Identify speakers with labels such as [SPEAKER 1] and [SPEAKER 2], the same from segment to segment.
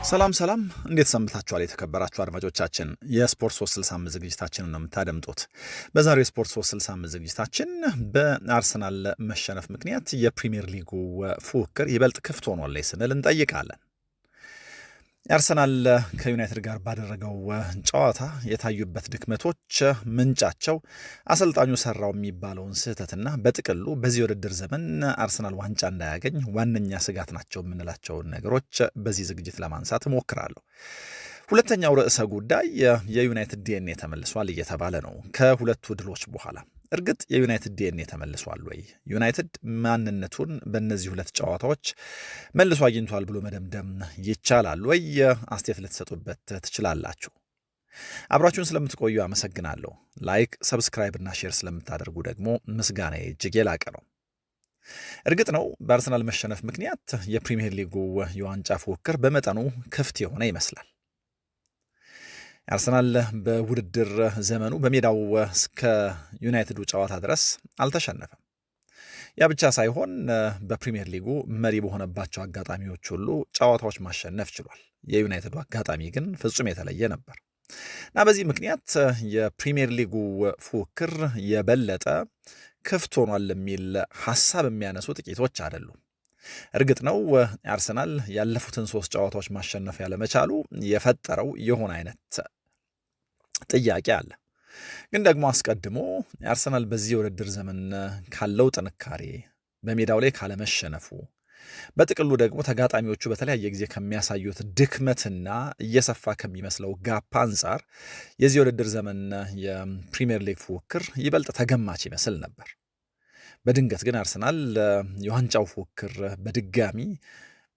[SPEAKER 1] ሰላም ሰላም እንዴት ሰንብታችኋል? የተከበራችሁ አድማጮቻችን የስፖርት 365 ዝግጅታችንን ነው የምታደምጡት። በዛሬው የስፖርት 365 ዝግጅታችን በአርሰናል መሸነፍ ምክንያት የፕሪሚየር ሊጉ ፉክክር ይበልጥ ክፍት ሆኗል ስንል እንጠይቃለን። አርሰናል ከዩናይትድ ጋር ባደረገው ጨዋታ የታዩበት ድክመቶች ምንጫቸው አሰልጣኙ ሰራው የሚባለውን ስህተትና በጥቅሉ በዚህ ውድድር ዘመን አርሰናል ዋንጫ እንዳያገኝ ዋነኛ ስጋት ናቸው የምንላቸውን ነገሮች በዚህ ዝግጅት ለማንሳት እሞክራለሁ። ሁለተኛው ርዕሰ ጉዳይ የዩናይትድ ዲኤንኤ ተመልሷል እየተባለ ነው ከሁለቱ ድሎች በኋላ። እርግጥ የዩናይትድ ዲኤንኤ ተመልሷል ወይ? ዩናይትድ ማንነቱን በእነዚህ ሁለት ጨዋታዎች መልሶ አግኝቷል ብሎ መደምደም ይቻላል ወይ? አስተያየት ልትሰጡበት ትችላላችሁ። አብራችሁን ስለምትቆዩ አመሰግናለሁ። ላይክ፣ ሰብስክራይብ እና ሼር ስለምታደርጉ ደግሞ ምስጋና እጅግ የላቀ ነው። እርግጥ ነው በአርሰናል መሸነፍ ምክንያት የፕሪሚየር ሊጉ የዋንጫ ፉክክር በመጠኑ ክፍት የሆነ ይመስላል። አርሰናል በውድድር ዘመኑ በሜዳው እስከ ዩናይትዱ ጨዋታ ድረስ አልተሸነፈም። ያ ብቻ ሳይሆን በፕሪሚየር ሊጉ መሪ በሆነባቸው አጋጣሚዎች ሁሉ ጨዋታዎች ማሸነፍ ችሏል። የዩናይትዱ አጋጣሚ ግን ፍጹም የተለየ ነበር እና በዚህ ምክንያት የፕሪሚየር ሊጉ ፉክክር የበለጠ ክፍት ሆኗል የሚል ሐሳብ የሚያነሱ ጥቂቶች አይደሉም። እርግጥ ነው አርሰናል ያለፉትን 3 ጨዋታዎች ማሸነፍ ያለመቻሉ የፈጠረው የሆነ አይነት ጥያቄ አለ። ግን ደግሞ አስቀድሞ አርሰናል በዚህ ውድድር ዘመን ካለው ጥንካሬ፣ በሜዳው ላይ ካለመሸነፉ፣ በጥቅሉ ደግሞ ተጋጣሚዎቹ በተለያየ ጊዜ ከሚያሳዩት ድክመትና እየሰፋ ከሚመስለው ጋፕ አንጻር የዚህ ውድድር ዘመን የፕሪሚየር ሊግ ፉክክር ይበልጥ ተገማች ይመስል ነበር። በድንገት ግን አርሰናል የዋንጫው ፉክክር በድጋሚ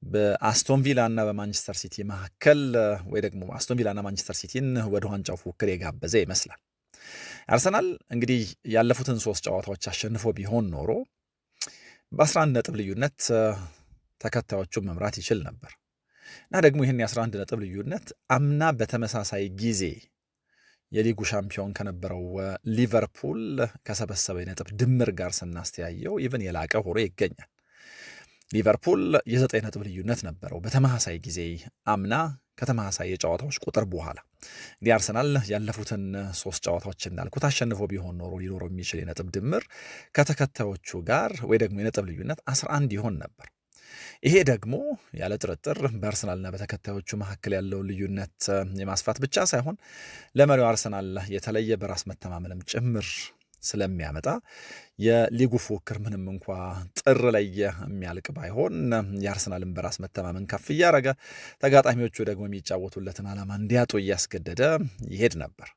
[SPEAKER 1] በአስቶን ቪላ እና በማንቸስተር ሲቲ መካከል ወይ ደግሞ አስቶን ቪላ እና ማንቸስተር ሲቲን ወደ ዋንጫው ፉክክር የጋበዘ ይመስላል። አርሰናል እንግዲህ ያለፉትን 3 ጨዋታዎች አሸንፎ ቢሆን ኖሮ በ11 ነጥብ ልዩነት ተከታዮቹን መምራት ይችል ነበር እና ደግሞ ይህን የ11 ነጥብ ልዩነት አምና በተመሳሳይ ጊዜ የሊጉ ሻምፒዮን ከነበረው ሊቨርፑል ከሰበሰበ ነጥብ ድምር ጋር ስናስተያየው ኢቭን የላቀ ሆኖ ይገኛል። ሊቨርፑል የ9 ነጥብ ልዩነት ነበረው በተመሳሳይ ጊዜ አምና ከተመሳሳይ የጨዋታዎች ቁጥር በኋላ። እንግዲህ አርሰናል ያለፉትን 3 ጨዋታዎች እንዳልኩት አሸንፎ ቢሆን ኖሮ ሊኖረው የሚችል የነጥብ ድምር ከተከታዮቹ ጋር ወይ ደግሞ የነጥብ ልዩነት 11 ይሆን ነበር። ይሄ ደግሞ ያለ ጥርጥር በአርሰናልና በተከታዮቹ መካከል ያለውን ልዩነት የማስፋት ብቻ ሳይሆን ለመሪው አርሰናል የተለየ በራስ መተማመንም ጭምር ስለሚያመጣ የሊጉ ፉክክር ምንም እንኳ ጥር ላይ የሚያልቅ ባይሆን የአርሰናልን በራስ መተማመን ከፍ እያደረገ ተጋጣሚዎቹ ደግሞ የሚጫወቱለትን ዓላማ እንዲያጡ እያስገደደ ይሄድ ነበር።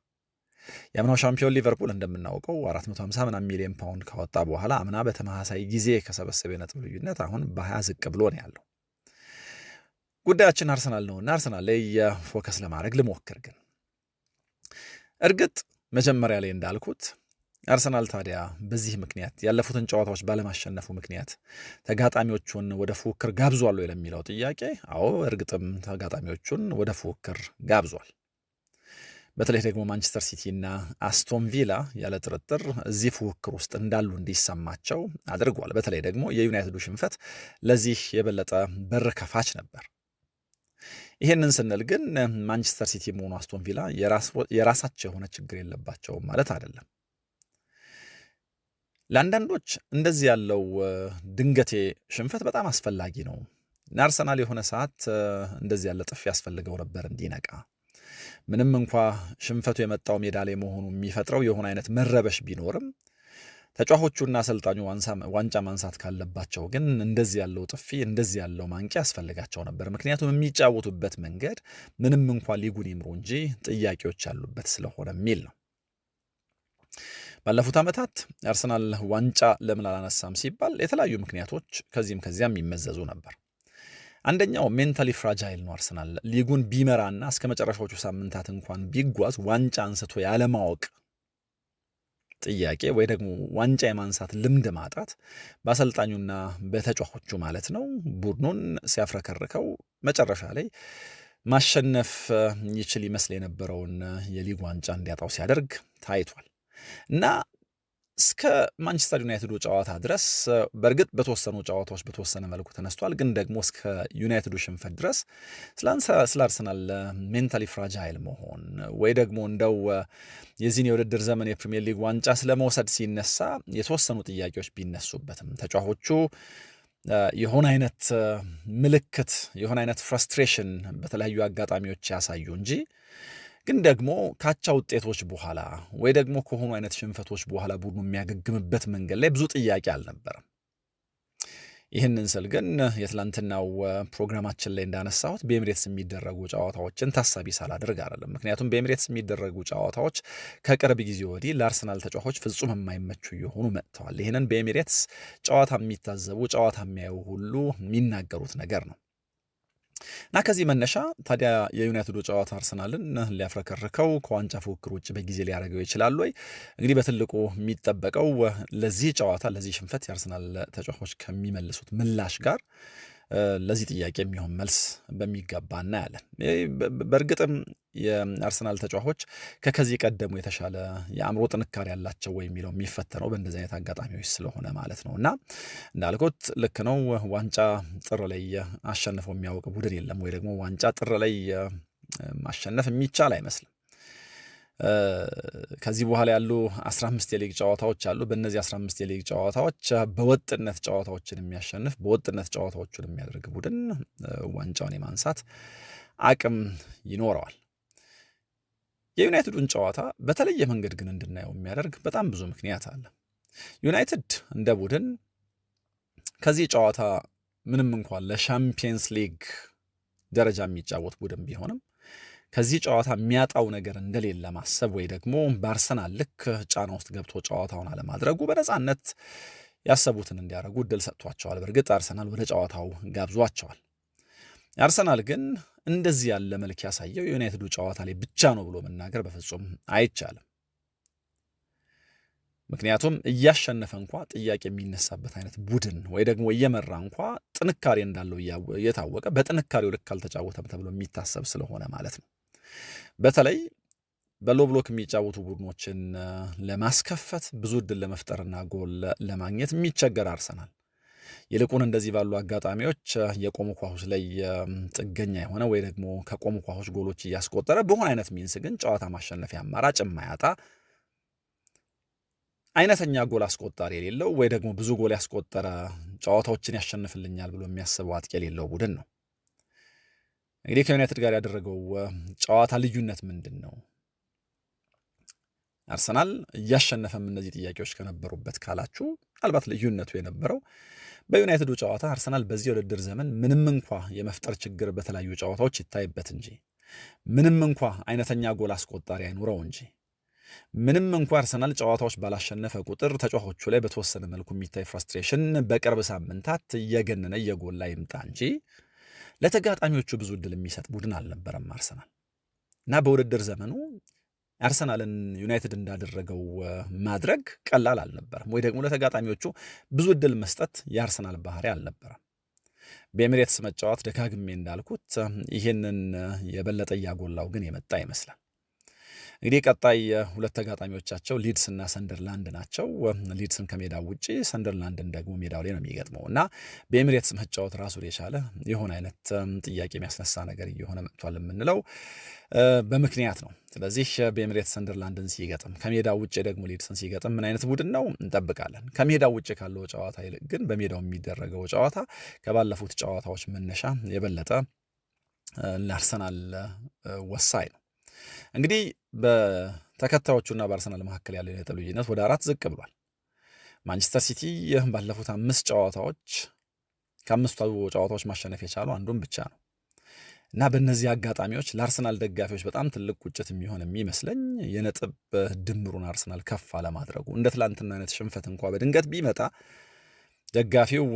[SPEAKER 1] የአምናው ሻምፒዮን ሊቨርፑል እንደምናውቀው 450 ሚሊዮን ፓውንድ ካወጣ በኋላ አምና በተመሳሳይ ጊዜ ከሰበሰበ የነጥብ ልዩነት አሁን በ20 ዝቅ ብሎ ነው ያለው። ጉዳያችን አርሰናል ነውና አርሰናል ላይ ፎከስ ለማድረግ ልሞክር። ግን እርግጥ መጀመሪያ ላይ እንዳልኩት አርሰናል ታዲያ በዚህ ምክንያት ያለፉትን ጨዋታዎች ባለማሸነፉ ምክንያት ተጋጣሚዎቹን ወደ ፉክክር ጋብዟል ለሚለው ጥያቄ አዎ እርግጥም ተጋጣሚዎቹን ወደ ፉክክር ጋብዟል። በተለይ ደግሞ ማንቸስተር ሲቲ እና አስቶን ቪላ ያለ ጥርጥር እዚህ ፉክክር ውስጥ እንዳሉ እንዲሰማቸው አድርጓል። በተለይ ደግሞ የዩናይትዱ ሽንፈት ለዚህ የበለጠ በር ከፋች ነበር። ይሄንን ስንል ግን ማንቸስተር ሲቲ መሆኑ አስቶን ቪላ የራሳቸው የሆነ ችግር የለባቸውም ማለት አይደለም። ለአንዳንዶች እንደዚህ ያለው ድንገቴ ሽንፈት በጣም አስፈላጊ ነው። አርሰናል የሆነ ሰዓት እንደዚህ ያለ ጥፊ ያስፈልገው ነበር እንዲነቃ። ምንም እንኳ ሽንፈቱ የመጣው ሜዳ ላይ መሆኑ የሚፈጥረው የሆነ አይነት መረበሽ ቢኖርም ተጫዋቾቹና አሰልጣኙ ዋንጫ ማንሳት ካለባቸው ግን እንደዚህ ያለው ጥፊ እንደዚህ ያለው ማንቂያ ያስፈልጋቸው ነበር። ምክንያቱም የሚጫወቱበት መንገድ ምንም እንኳ ሊጉን ይምሩ እንጂ ጥያቄዎች ያሉበት ስለሆነ የሚል ነው። ባለፉት ዓመታት አርሰናል ዋንጫ ለምን አላነሳም ሲባል የተለያዩ ምክንያቶች ከዚህም ከዚያም የሚመዘዙ ነበር። አንደኛው ሜንታሊ ፍራጃይል ነው። አርሰናል ሊጉን ቢመራና እስከ መጨረሻዎቹ ሳምንታት እንኳን ቢጓዝ ዋንጫ አንስቶ ያለማወቅ ጥያቄ ወይ ደግሞ ዋንጫ የማንሳት ልምድ ማጣት በአሰልጣኙና በተጫዋቾቹ ማለት ነው ቡድኑን ሲያፍረከርከው መጨረሻ ላይ ማሸነፍ ይችል ይመስል የነበረውን የሊግ ዋንጫ እንዲያጣው ሲያደርግ ታይቷል። እና እስከ ማንቸስተር ዩናይትዱ ጨዋታ ድረስ በእርግጥ በተወሰኑ ጨዋታዎች በተወሰነ መልኩ ተነስቷል። ግን ደግሞ እስከ ዩናይትዱ ሽንፈት ድረስ ስለ አርሰናል ሜንታሊ ፍራጃይል መሆን ወይ ደግሞ እንደው የዚህን የውድድር ዘመን የፕሪሚየር ሊግ ዋንጫ ስለመውሰድ ሲነሳ የተወሰኑ ጥያቄዎች ቢነሱበትም ተጫዋቾቹ የሆነ አይነት ምልክት የሆነ አይነት ፍራስትሬሽን በተለያዩ አጋጣሚዎች ያሳዩ እንጂ ግን ደግሞ ካቻ ውጤቶች በኋላ ወይ ደግሞ ከሆኑ አይነት ሽንፈቶች በኋላ ቡድኑ የሚያገግምበት መንገድ ላይ ብዙ ጥያቄ አልነበረም። ይህንን ስል ግን የትላንትናው ፕሮግራማችን ላይ እንዳነሳሁት በኤምሬትስ የሚደረጉ ጨዋታዎችን ታሳቢ ሳላደርግ አይደለም። ምክንያቱም በኤምሬትስ የሚደረጉ ጨዋታዎች ከቅርብ ጊዜ ወዲህ ለአርሰናል ተጫዋቾች ፍጹም የማይመቹ እየሆኑ መጥተዋል። ይህንን በኤምሬትስ ጨዋታ የሚታዘቡ ጨዋታ የሚያዩ ሁሉ የሚናገሩት ነገር ነው። እና ከዚህ መነሻ ታዲያ የዩናይትዱ ጨዋታ አርሰናልን ሊያፍረከርከው ከዋንጫ ፉክክር ውጭ በጊዜ ሊያደርገው ይችላል ወይ? እንግዲህ በትልቁ የሚጠበቀው ለዚህ ጨዋታ ለዚህ ሽንፈት የአርሰናል ተጫዋቾች ከሚመልሱት ምላሽ ጋር ለዚህ ጥያቄ የሚሆን መልስ በሚገባ እናያለን። በእርግጥም የአርሰናል ተጫዋቾች ከዚህ ቀደሙ የተሻለ የአእምሮ ጥንካሬ ያላቸው ወይ የሚለው የሚፈተነው በእንደዚህ አይነት አጋጣሚዎች ስለሆነ ማለት ነው። እና እንዳልኩት ልክ ነው። ዋንጫ ጥር ላይ አሸንፈው የሚያውቅ ቡድን የለም፣ ወይ ደግሞ ዋንጫ ጥር ላይ ማሸነፍ የሚቻል አይመስልም። ከዚህ በኋላ ያሉ 15 የሊግ ጨዋታዎች አሉ። በእነዚህ 15 የሊግ ጨዋታዎች በወጥነት ጨዋታዎችን የሚያሸንፍ በወጥነት ጨዋታዎችን የሚያደርግ ቡድን ዋንጫውን የማንሳት አቅም ይኖረዋል። የዩናይትዱን ጨዋታ በተለየ መንገድ ግን እንድናየው የሚያደርግ በጣም ብዙ ምክንያት አለ። ዩናይትድ እንደ ቡድን ከዚህ ጨዋታ ምንም እንኳን ለሻምፒየንስ ሊግ ደረጃ የሚጫወት ቡድን ቢሆንም ከዚህ ጨዋታ የሚያጣው ነገር እንደሌለ ማሰብ ወይ ደግሞ በአርሰናል ልክ ጫና ውስጥ ገብቶ ጨዋታውን አለማድረጉ በነፃነት ያሰቡትን እንዲያደርጉ እድል ሰጥቷቸዋል። በእርግጥ አርሰናል ወደ ጨዋታው ጋብዟቸዋል። አርሰናል ግን እንደዚህ ያለ መልክ ያሳየው የዩናይትዱ ጨዋታ ላይ ብቻ ነው ብሎ መናገር በፍጹም አይቻልም። ምክንያቱም እያሸነፈ እንኳ ጥያቄ የሚነሳበት አይነት ቡድን ወይ ደግሞ እየመራ እንኳ ጥንካሬ እንዳለው እየታወቀ በጥንካሬው ልክ አልተጫወተም ተብሎ የሚታሰብ ስለሆነ ማለት ነው። በተለይ በሎ ብሎክ የሚጫወቱ ቡድኖችን ለማስከፈት ብዙ እድል ለመፍጠርና ጎል ለማግኘት የሚቸገር አርሰናል ይልቁን እንደዚህ ባሉ አጋጣሚዎች የቆሙ ኳሶች ላይ ጥገኛ የሆነ ወይ ደግሞ ከቆሙ ኳሶች ጎሎች እያስቆጠረ በሆነ አይነት ሚንስ ግን ጨዋታ ማሸነፊያ አማራጭ የማያጣ አይነተኛ ጎል አስቆጣሪ የሌለው ወይ ደግሞ ብዙ ጎል ያስቆጠረ ጨዋታዎችን ያሸንፍልኛል ብሎ የሚያስበው አጥቂ የሌለው ቡድን ነው። እንግዲህ ከዩናይትድ ጋር ያደረገው ጨዋታ ልዩነት ምንድን ነው? አርሰናል እያሸነፈም እነዚህ ጥያቄዎች ከነበሩበት ካላችሁ ምናልባት ልዩነቱ የነበረው በዩናይትዱ ጨዋታ አርሰናል በዚህ የውድድር ዘመን ምንም እንኳ የመፍጠር ችግር በተለያዩ ጨዋታዎች ይታይበት እንጂ ምንም እንኳ አይነተኛ ጎል አስቆጣሪ አይኑረው እንጂ ምንም እንኳ አርሰናል ጨዋታዎች ባላሸነፈ ቁጥር ተጫዋቾቹ ላይ በተወሰነ መልኩ የሚታይ ፍራስትሬሽን በቅርብ ሳምንታት እየገነነ እየጎላ ይምጣ እንጂ ለተጋጣሚዎቹ ብዙ እድል የሚሰጥ ቡድን አልነበረም አርሰናል። እና በውድድር ዘመኑ አርሰናልን ዩናይትድ እንዳደረገው ማድረግ ቀላል አልነበረም፣ ወይ ደግሞ ለተጋጣሚዎቹ ብዙ እድል መስጠት የአርሰናል ባህሪ አልነበረም። በኤሚሬትስ መጫወት ደጋግሜ እንዳልኩት ይህንን የበለጠ እያጎላው ግን የመጣ ይመስላል። እንግዲህ ቀጣይ ሁለት ተጋጣሚዎቻቸው ሊድስ እና ሰንደርላንድ ናቸው። ሊድስን ከሜዳው ውጪ ሰንደርላንድን ደግሞ ሜዳው ላይ ነው የሚገጥመው እና በኤሚሬትስ መጫወት ራሱ የቻለ የሆነ አይነት ጥያቄ የሚያስነሳ ነገር እየሆነ መጥቷል የምንለው በምክንያት ነው። ስለዚህ በኤሚሬትስ ሰንደርላንድን ሲገጥም ከሜዳው ውጪ ደግሞ ሊድስን ሲገጥም ምን አይነት ቡድን ነው እንጠብቃለን። ከሜዳው ውጪ ካለው ጨዋታ ይልቅ ግን በሜዳው የሚደረገው ጨዋታ ከባለፉት ጨዋታዎች መነሻ የበለጠ ለአርሰናል ወሳኝ ነው። እንግዲህ በተከታዮቹና በአርሰናል መካከል ያለው የነጥብ ልዩነት ወደ 4 ዝቅ ብሏል። ማንቸስተር ሲቲ ባለፉት 5 ጨዋታዎች ከ5ቱ ጨዋታዎች ማሸነፍ የቻለው አንዱን ብቻ ነው እና በእነዚህ አጋጣሚዎች ለአርሰናል ደጋፊዎች በጣም ትልቅ ቁጭት የሚሆን የሚመስለኝ የነጥብ ድምሩን አርሰናል ከፍ አለማድረጉ። እንደ ትላንትና አይነት ሽንፈት እንኳ በድንገት ቢመጣ ደጋፊው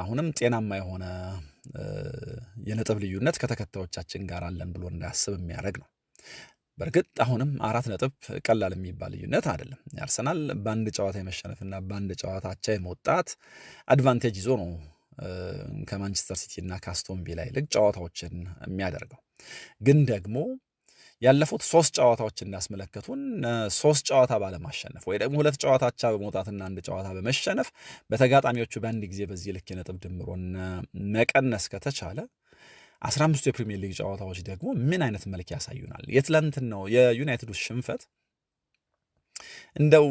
[SPEAKER 1] አሁንም ጤናማ የሆነ የነጥብ ልዩነት ከተከታዮቻችን ጋር አለን ብሎ እንዳያስብ የሚያደርግ ነው። በእርግጥ አሁንም 4 ነጥብ ቀላል የሚባል ልዩነት አይደለም። አርሰናል በአንድ ጨዋታ የመሸነፍና በአንድ ጨዋታ አቻ የመውጣት አድቫንቴጅ ይዞ ነው ከማንቸስተር ሲቲ እና ከአስቶን ቪላ ይልቅ ጨዋታዎችን የሚያደርገው። ግን ደግሞ ያለፉት 3 ጨዋታዎች እንዳስመለከቱን 3 ጨዋታ ባለማሸነፍ ወይ ደግሞ 2 ጨዋታ አቻ በመውጣትና 1 ጨዋታ በመሸነፍ በተጋጣሚዎቹ በአንድ ጊዜ በዚህ ልክ የነጥብ ድምሩን መቀነስ ከተቻለ 15ቱ የፕሪሚየር ሊግ ጨዋታዎች ደግሞ ምን አይነት መልክ ያሳዩናል? የትላንትናው የዩናይትድ ሽንፈት እንደው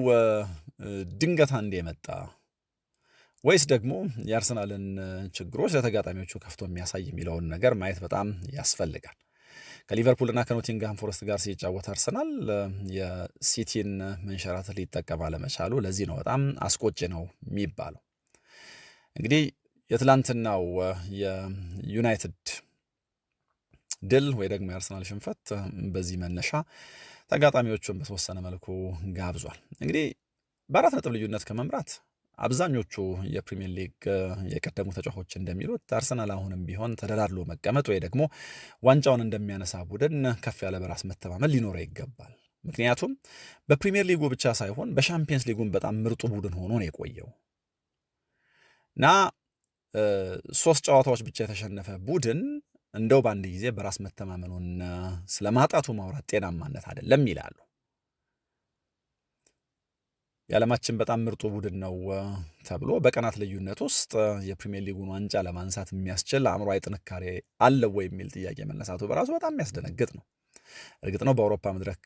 [SPEAKER 1] ድንገት አንዴ የመጣ ወይስ ደግሞ የአርሰናልን ችግሮች ለተጋጣሚዎቹ ከፍቶ የሚያሳይ የሚለውን ነገር ማየት በጣም ያስፈልጋል። ከሊቨርፑልና ከኖቲንግሃም ፎረስት ጋር ሲጫወት አርሰናል የሲቲን መንሸራተት ሊጠቀም አለመቻሉ ለዚህ ነው በጣም አስቆጭ ነው የሚባለው። እንግዲህ የትላንትናው የዩናይትድ ድል ወይ ደግሞ የአርሰናል ሽንፈት በዚህ መነሻ ተጋጣሚዎቹን በተወሰነ መልኩ ጋብዟል። እንግዲህ በ4 ነጥብ ልዩነት ከመምራት አብዛኞቹ የፕሪሚየር ሊግ የቀደሙ ተጫዋቾች እንደሚሉት አርሰናል አሁንም ቢሆን ተደላድሎ መቀመጥ ወይ ደግሞ ዋንጫውን እንደሚያነሳ ቡድን ከፍ ያለ በራስ መተማመን ሊኖረው ይገባል። ምክንያቱም በፕሪሚየር ሊጉ ብቻ ሳይሆን በሻምፒየንስ ሊጉን በጣም ምርጡ ቡድን ሆኖ ነው የቆየው እና 3 ጨዋታዎች ብቻ የተሸነፈ ቡድን እንደው በአንድ ጊዜ በራስ መተማመኑን ስለማጣቱ ማውራት ጤናማነት አይደለም ይላሉ። የዓለማችን በጣም ምርጡ ቡድን ነው ተብሎ በቀናት ልዩነት ውስጥ የፕሪሚየር ሊጉን ዋንጫ ለማንሳት የሚያስችል አእምሯዊ ጥንካሬ አለው ወይ የሚል ጥያቄ መነሳቱ በራሱ በጣም የሚያስደነግጥ ነው። እርግጥ ነው በአውሮፓ መድረክ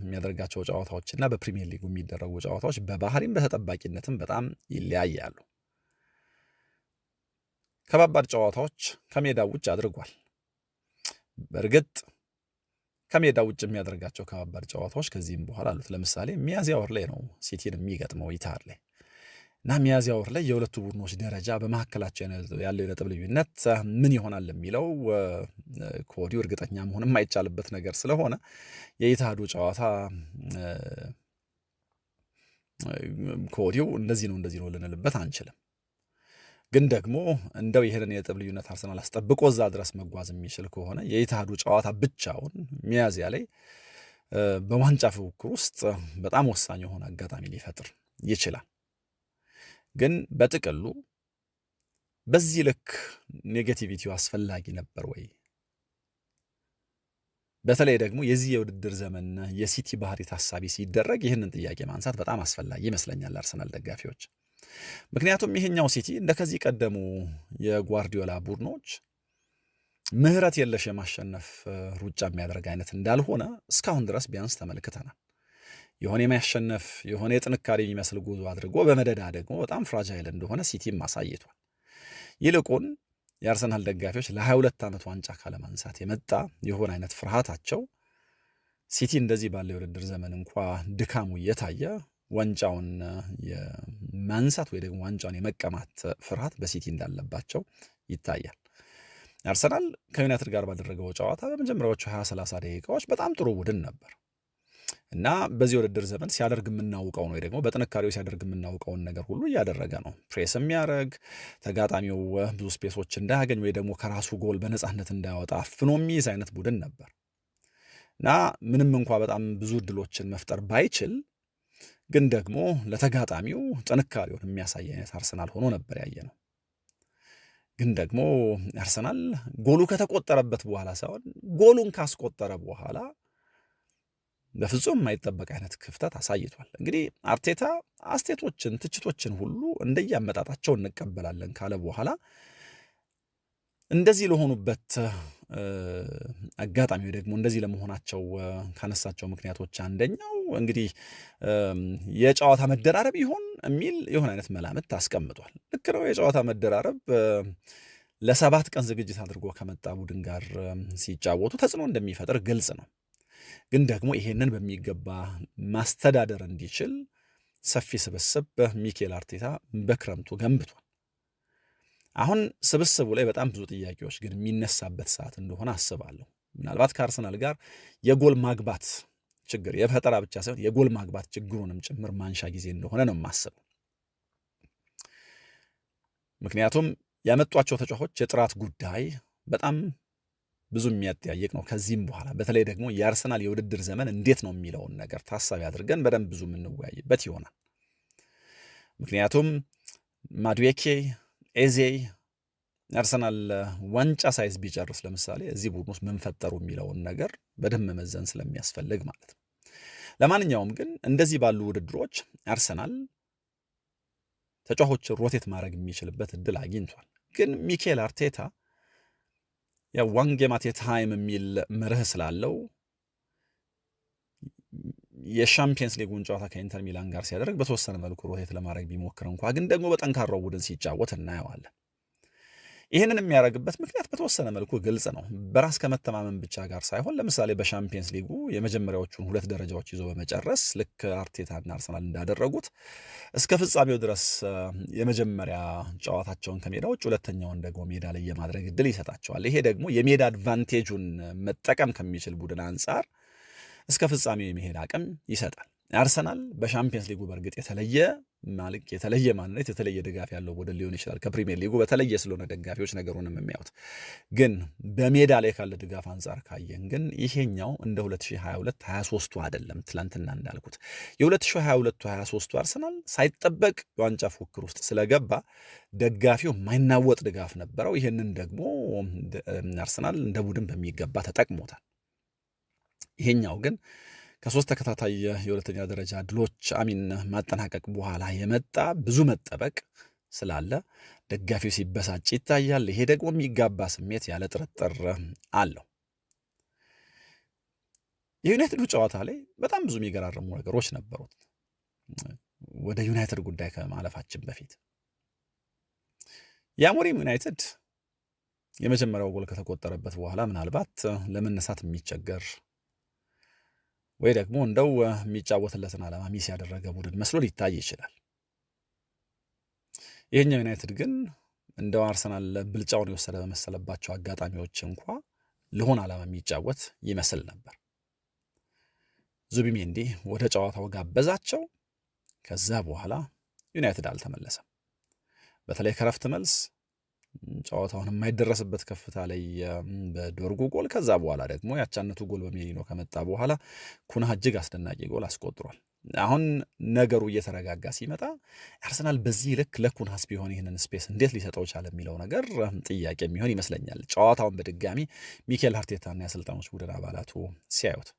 [SPEAKER 1] የሚያደርጋቸው ጨዋታዎችና በፕሪሚየር ሊጉ የሚደረጉ ጨዋታዎች በባህሪም በተጠባቂነትም በጣም ይለያያሉ። ከባባድ ጨዋታዎች ከሜዳው ውጭ አድርጓል። በእርግጥ ከሜዳ ውጭ የሚያደርጋቸው ከባባድ ጨዋታዎች ከዚህም በኋላ አሉት። ለምሳሌ ሚያዝያ ወር ላይ ነው ሲቲን የሚገጥመው ኢታር ላይ እና ሚያዝያ ወር ላይ የሁለቱ ቡድኖች ደረጃ በመካከላቸው ያለው የነጥብ ልዩነት ምን ይሆናል የሚለው ከወዲሁ እርግጠኛ መሆን የማይቻልበት ነገር ስለሆነ የኢታዱ ጨዋታ ከወዲሁ እንደዚህ ነው ልንልበት አንችልም። ግን ደግሞ እንደው ይሄንን የነጥብ ልዩነት አርሰናል አስጠብቆ እዛ ድረስ መጓዝ የሚችል ከሆነ የኢትሃዱ ጨዋታ ብቻውን ሚያዝያ ላይ በዋንጫ ፉክክር ውስጥ በጣም ወሳኝ የሆነ አጋጣሚ ሊፈጥር ይችላል። ግን በጥቅሉ በዚህ ልክ ኔጌቲቪቲው አስፈላጊ ነበር ወይ? በተለይ ደግሞ የዚህ የውድድር ዘመን የሲቲ ባህሪ ታሳቢ ሲደረግ ይህንን ጥያቄ ማንሳት በጣም አስፈላጊ ይመስለኛል አርሰናል ደጋፊዎች። ምክንያቱም ይሄኛው ሲቲ እንደከዚህ ቀደሙ የጓርዲዮላ ቡድኖች ምህረት የለሽ የማሸነፍ ሩጫ የሚያደርግ አይነት እንዳልሆነ እስካሁን ድረስ ቢያንስ ተመልክተናል። የሆነ የማያሸነፍ የሆነ የጥንካሬ የሚመስል ጉዞ አድርጎ በመደዳ ደግሞ በጣም ፍራጃይል እንደሆነ ሲቲም አሳይቷል። ይልቁን የአርሰናል ደጋፊዎች ለ22 ዓመት ዋንጫ ካለማንሳት የመጣ የሆነ አይነት ፍርሃታቸው ሲቲ እንደዚህ ባለ የውድድር ዘመን እንኳ ድካሙ እየታየ ዋንጫውን የማንሳት ወይ ደግሞ ዋንጫውን የመቀማት ፍርሃት በሲቲ እንዳለባቸው ይታያል። አርሰናል ከዩናይትድ ጋር ባደረገው ጨዋታ በመጀመሪያዎቹ 20-30 ደቂቃዎች በጣም ጥሩ ቡድን ነበር እና በዚህ ውድድር ዘመን ሲያደርግ የምናውቀው ነው ወይ ደግሞ በጥንካሬው ሲያደርግ የምናውቀውን ነገር ሁሉ እያደረገ ነው። ፕሬስ የሚያደርግ ተጋጣሚው ብዙ ስፔሶች እንዳያገኝ ወይ ደግሞ ከራሱ ጎል በነፃነት እንዳያወጣ አፍኖ የሚይዝ አይነት ቡድን ነበር እና ምንም እንኳ በጣም ብዙ እድሎችን መፍጠር ባይችል ግን ደግሞ ለተጋጣሚው ጥንካሬውን የሚያሳይ አይነት አርሰናል ሆኖ ነበር ያየ ነው። ግን ደግሞ አርሰናል ጎሉ ከተቆጠረበት በኋላ ሳይሆን ጎሉን ካስቆጠረ በኋላ በፍጹም የማይጠበቅ አይነት ክፍተት አሳይቷል። እንግዲህ አርቴታ አስቴቶችን ትችቶችን ሁሉ እንደያመጣጣቸው እንቀበላለን ካለ በኋላ እንደዚህ ለሆኑበት አጋጣሚ ደግሞ እንደዚህ ለመሆናቸው ካነሳቸው ምክንያቶች አንደኛው እንግዲህ የጨዋታ መደራረብ ይሆን የሚል የሆነ አይነት መላምት አስቀምጧል። ልክ ነው። የጨዋታ መደራረብ ለ7 ቀን ዝግጅት አድርጎ ከመጣ ቡድን ጋር ሲጫወቱ ተጽዕኖ እንደሚፈጥር ግልጽ ነው። ግን ደግሞ ይሄንን በሚገባ ማስተዳደር እንዲችል ሰፊ ስብስብ ሚኬል አርቴታ በክረምቱ ገንብቷል። አሁን ስብስቡ ላይ በጣም ብዙ ጥያቄዎች ግን የሚነሳበት ሰዓት እንደሆነ አስባለሁ። ምናልባት ከአርሰናል ጋር የጎል ማግባት ችግር የፈጠራ ብቻ ሳይሆን የጎል ማግባት ችግሩንም ጭምር ማንሻ ጊዜ እንደሆነ ነው የማስበው። ምክንያቱም ያመጧቸው ተጫዋቾች የጥራት ጉዳይ በጣም ብዙ የሚያጠያይቅ ነው። ከዚህም በኋላ በተለይ ደግሞ የአርሰናል የውድድር ዘመን እንዴት ነው የሚለውን ነገር ታሳቢ አድርገን በደንብ ብዙ የምንወያይበት ይሆናል። ምክንያቱም ማዱዌኬ፣ ኤዜ አርሰናል ዋንጫ ሳይዝ ቢጨርስ ለምሳሌ እዚህ ቡድን ውስጥ ምን ፈጠሩ የሚለውን ነገር በደንብ መመዘን ስለሚያስፈልግ ማለት ነው። ለማንኛውም ግን እንደዚህ ባሉ ውድድሮች አርሰናል ተጫዋቾችን ሮቴት ማድረግ የሚችልበት እድል አግኝቷል። ግን ሚኬል አርቴታ ዋን ጌም አት ኤ ታይም የሚል መርህ ስላለው የሻምፒየንስ ሊጉን ጨዋታ ከኢንተር ሚላን ጋር ሲያደርግ በተወሰነ መልኩ ሮቴት ለማድረግ ቢሞክር እንኳ ግን ደግሞ በጠንካራው ቡድን ሲጫወት እናየዋለን። ይህንን የሚያደርግበት ምክንያት በተወሰነ መልኩ ግልጽ ነው። በራስ ከመተማመን ብቻ ጋር ሳይሆን ለምሳሌ በሻምፒየንስ ሊጉ የመጀመሪያዎቹን 2 ደረጃዎች ይዞ በመጨረስ ልክ አርቴታና አርሰናል እንዳደረጉት እስከ ፍጻሜው ድረስ የመጀመሪያ ጨዋታቸውን ከሜዳ ውጭ ሁለተኛውን ደግሞ ሜዳ ላይ የማድረግ እድል ይሰጣቸዋል። ይሄ ደግሞ የሜዳ አድቫንቴጁን መጠቀም ከሚችል ቡድን አንጻር እስከ ፍጻሜው የመሄድ አቅም ይሰጣል። አርሰናል በሻምፒየንስ ሊጉ በእርግጥ የተለየ ማንነት የተለየ ድጋፍ ያለው ቡድን ሊሆን ይችላል። ከፕሪሚየር ሊጉ በተለየ ስለሆነ ደጋፊዎች ነገሩንም የሚያዩት ግን በሜዳ ላይ ካለ ድጋፍ አንጻር ካየን ግን ይሄኛው እንደ 2022-23ቱ አይደለም። ትላንትና እንዳልኩት የ2022-23ቱ አርሰናል ሳይጠበቅ የዋንጫ ፉክክር ውስጥ ስለገባ ደጋፊው የማይናወጥ ድጋፍ ነበረው። ይህንን ደግሞ አርሰናል እንደ ቡድን በሚገባ ተጠቅሞታል። ይሄኛው ግን ከ3 ተከታታይ የሁለተኛ ደረጃ ድሎች ማጠናቀቅ በኋላ የመጣ ብዙ መጠበቅ ስላለ ደጋፊው ሲበሳጭ ይታያል። ይሄ ደግሞ የሚጋባ ስሜት ያለ ጥርጥር አለው። የዩናይትዱ ጨዋታ ላይ በጣም ብዙ የሚገራርሙ ነገሮች ነበሩት። ወደ ዩናይትድ ጉዳይ ከማለፋችን በፊት የአሞሪም ዩናይትድ የመጀመሪያው ጎል ከተቆጠረበት በኋላ ምናልባት ለመነሳት የሚቸገር ወይ ደግሞ እንደው የሚጫወትለትን ዓላማ ሚስ ያደረገ ቡድን መስሎ ሊታይ ይችላል። ይህኛው ዩናይትድ ግን እንደው አርሰናል ብልጫውን የወሰደ በመሰለባቸው አጋጣሚዎች እንኳ ለሆነ ዓላማ የሚጫወት ይመስል ነበር። ዙቢሜንዲ ወደ ጨዋታው ጋበዛቸው። ከዛ በኋላ ዩናይትድ አልተመለሰም። በተለይ ከረፍት መልስ ጨዋታውን የማይደረስበት ከፍታ ላይ በዶርጉ ጎል፣ ከዛ በኋላ ደግሞ ያቻነቱ ጎል በሜሪኖ ከመጣ በኋላ ኩናህ እጅግ አስደናቂ ጎል አስቆጥሯል። አሁን ነገሩ እየተረጋጋ ሲመጣ አርሰናል በዚህ ልክ ለኩናህስ ቢሆን ይህንን ስፔስ እንዴት ሊሰጠው ቻለ የሚለው ነገር ጥያቄ የሚሆን ይመስለኛል። ጨዋታውን በድጋሚ ሚኬል አርቴታና የአሰልጣኞች ቡድን አባላቱ ሲያዩት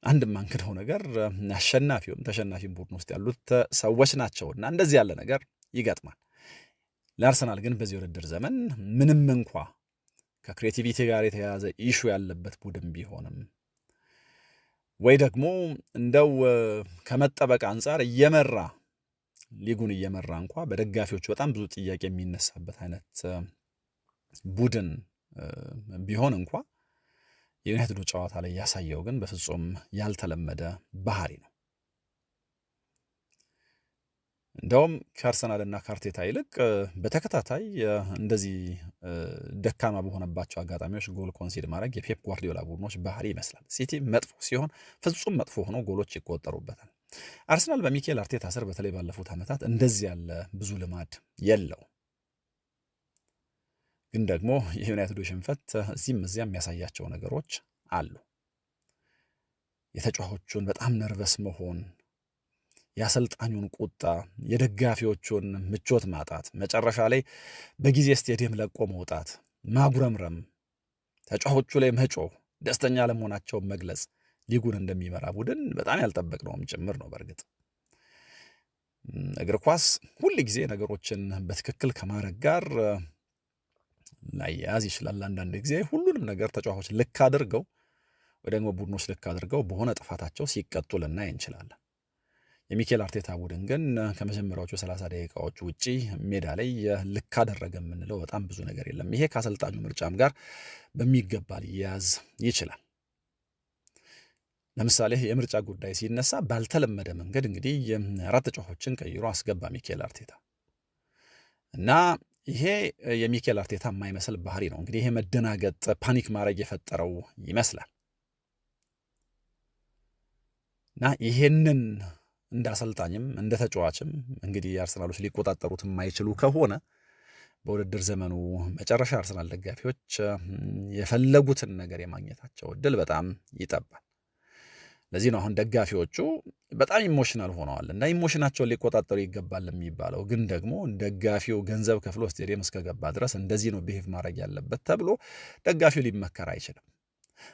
[SPEAKER 1] አንድ ማንክደው ነገር አሸናፊውም ተሸናፊም ቡድን ውስጥ ያሉት ሰዎች ናቸውና እንደዚህ ያለ ነገር ይገጥማል። ለአርሰናል ግን በዚህ ውድድር ዘመን ምንም እንኳ ከክሬቲቪቲ ጋር የተያያዘ ኢሹ ያለበት ቡድን ቢሆንም ወይ ደግሞ እንደው ከመጠበቅ አንጻር ሊጉን እየመራ እንኳ በደጋፊዎቹ በጣም ብዙ ጥያቄ የሚነሳበት አይነት ቡድን ቢሆን እንኳ የዩናይትዱ ጨዋታ ላይ ያሳየው ግን በፍጹም ያልተለመደ ባህሪ ነው። እንደውም ከአርሰናልና ከአርቴታ ይልቅ በተከታታይ እንደዚህ ደካማ በሆነባቸው አጋጣሚዎች ጎል ኮንሲድ ማድረግ የፔፕ ጓርዲዮላ ቡድኖች ባህሪ ይመስላል። ሲቲ መጥፎ ሲሆን ፍጹም መጥፎ ሆኖ ጎሎች ይቆጠሩበታል። አርሰናል በሚኬል አርቴታ ስር በተለይ ባለፉት ዓመታት እንደዚህ ያለ ብዙ ልማድ የለው። ግን ደግሞ የዩናይትዱ ሽንፈት እዚህም እዚያ የሚያሳያቸው ነገሮች አሉ። የተጫዋቾቹን በጣም ነርቨስ መሆን፣ የአሰልጣኙን ቁጣ፣ የደጋፊዎቹን ምቾት ማጣት፣ መጨረሻ ላይ በጊዜ ስቴዲየም ለቆ መውጣት፣ ማጉረምረም፣ ተጫዋቾቹ ላይ መጮህ፣ ደስተኛ ለመሆናቸውን መግለጽ ሊጉን እንደሚመራ ቡድን በጣም ያልጠበቅነውም ጭምር ነው። በእርግጥ እግር ኳስ ሁል ጊዜ ነገሮችን በትክክል ከማድረግ ጋር ላያያዝ ይችላል። አንዳንድ ጊዜ ሁሉንም ነገር ተጫዋቾች ልክ አድርገው ወይ ደግሞ ቡድኖች ልክ አድርገው በሆነ ጥፋታቸው ሲቀጡ ልናይ እንችላለን። የሚኬል አርቴታ ቡድን ግን ከመጀመሪያዎቹ 30 ደቂቃዎች ውጪ ሜዳ ላይ ልክ አደረገ የምንለው በጣም ብዙ ነገር የለም። ይሄ ከአሰልጣኙ ምርጫም ጋር በሚገባ ሊያዝ ይችላል። ለምሳሌ የምርጫ ጉዳይ ሲነሳ ባልተለመደ መንገድ እንግዲህ 4 ተጫዋቾችን ቀይሮ አስገባ ሚኬል አርቴታ እና ይሄ የሚኬል አርቴታ የማይመስል ባህሪ ነው። እንግዲህ ይሄ መደናገጥ፣ ፓኒክ ማድረግ የፈጠረው ይመስላል እና ይሄንን እንደ አሰልጣኝም እንደ ተጫዋችም እንግዲህ አርሰናሎች ሊቆጣጠሩት የማይችሉ ከሆነ በውድድር ዘመኑ መጨረሻ አርሰናል ደጋፊዎች የፈለጉትን ነገር የማግኘታቸው እድል በጣም ይጠባል። ለዚህ ነው አሁን ደጋፊዎቹ በጣም ኢሞሽናል ሆነዋል እና ኢሞሽናቸውን ሊቆጣጠሩ ይገባል የሚባለው። ግን ደግሞ ደጋፊው ገንዘብ ከፍሎ ስቴዲየም እስከገባ ድረስ እንደዚህ ነው ቢሄቭ ማድረግ ያለበት ተብሎ ደጋፊው ሊመከር አይችልም።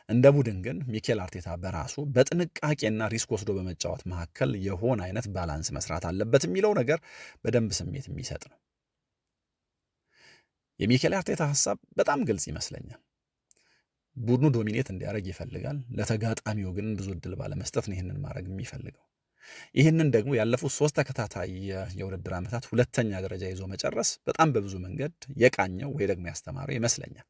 [SPEAKER 1] እንደ ቡድን ግን ሚኬል አርቴታ በራሱ በጥንቃቄና ሪስክ ወስዶ በመጫወት መካከል የሆነ አይነት ባላንስ መስራት አለበት የሚለው ነገር በደንብ ስሜት የሚሰጥ ነው። የሚኬል አርቴታ ሀሳብ በጣም ግልጽ ይመስለኛል። ቡድኑ ዶሚኔት እንዲያደርግ ይፈልጋል። ለተጋጣሚው ግን ብዙ እድል ባለመስጠት ነው ይህንን ማድረግ የሚፈልገው። ይህንን ደግሞ ያለፉት 3 ተከታታይ የውድድር ዓመታት 2ኛ ደረጃ ይዞ መጨረስ በጣም በብዙ መንገድ የቃኘው ወይ ደግሞ ያስተማረው ይመስለኛል።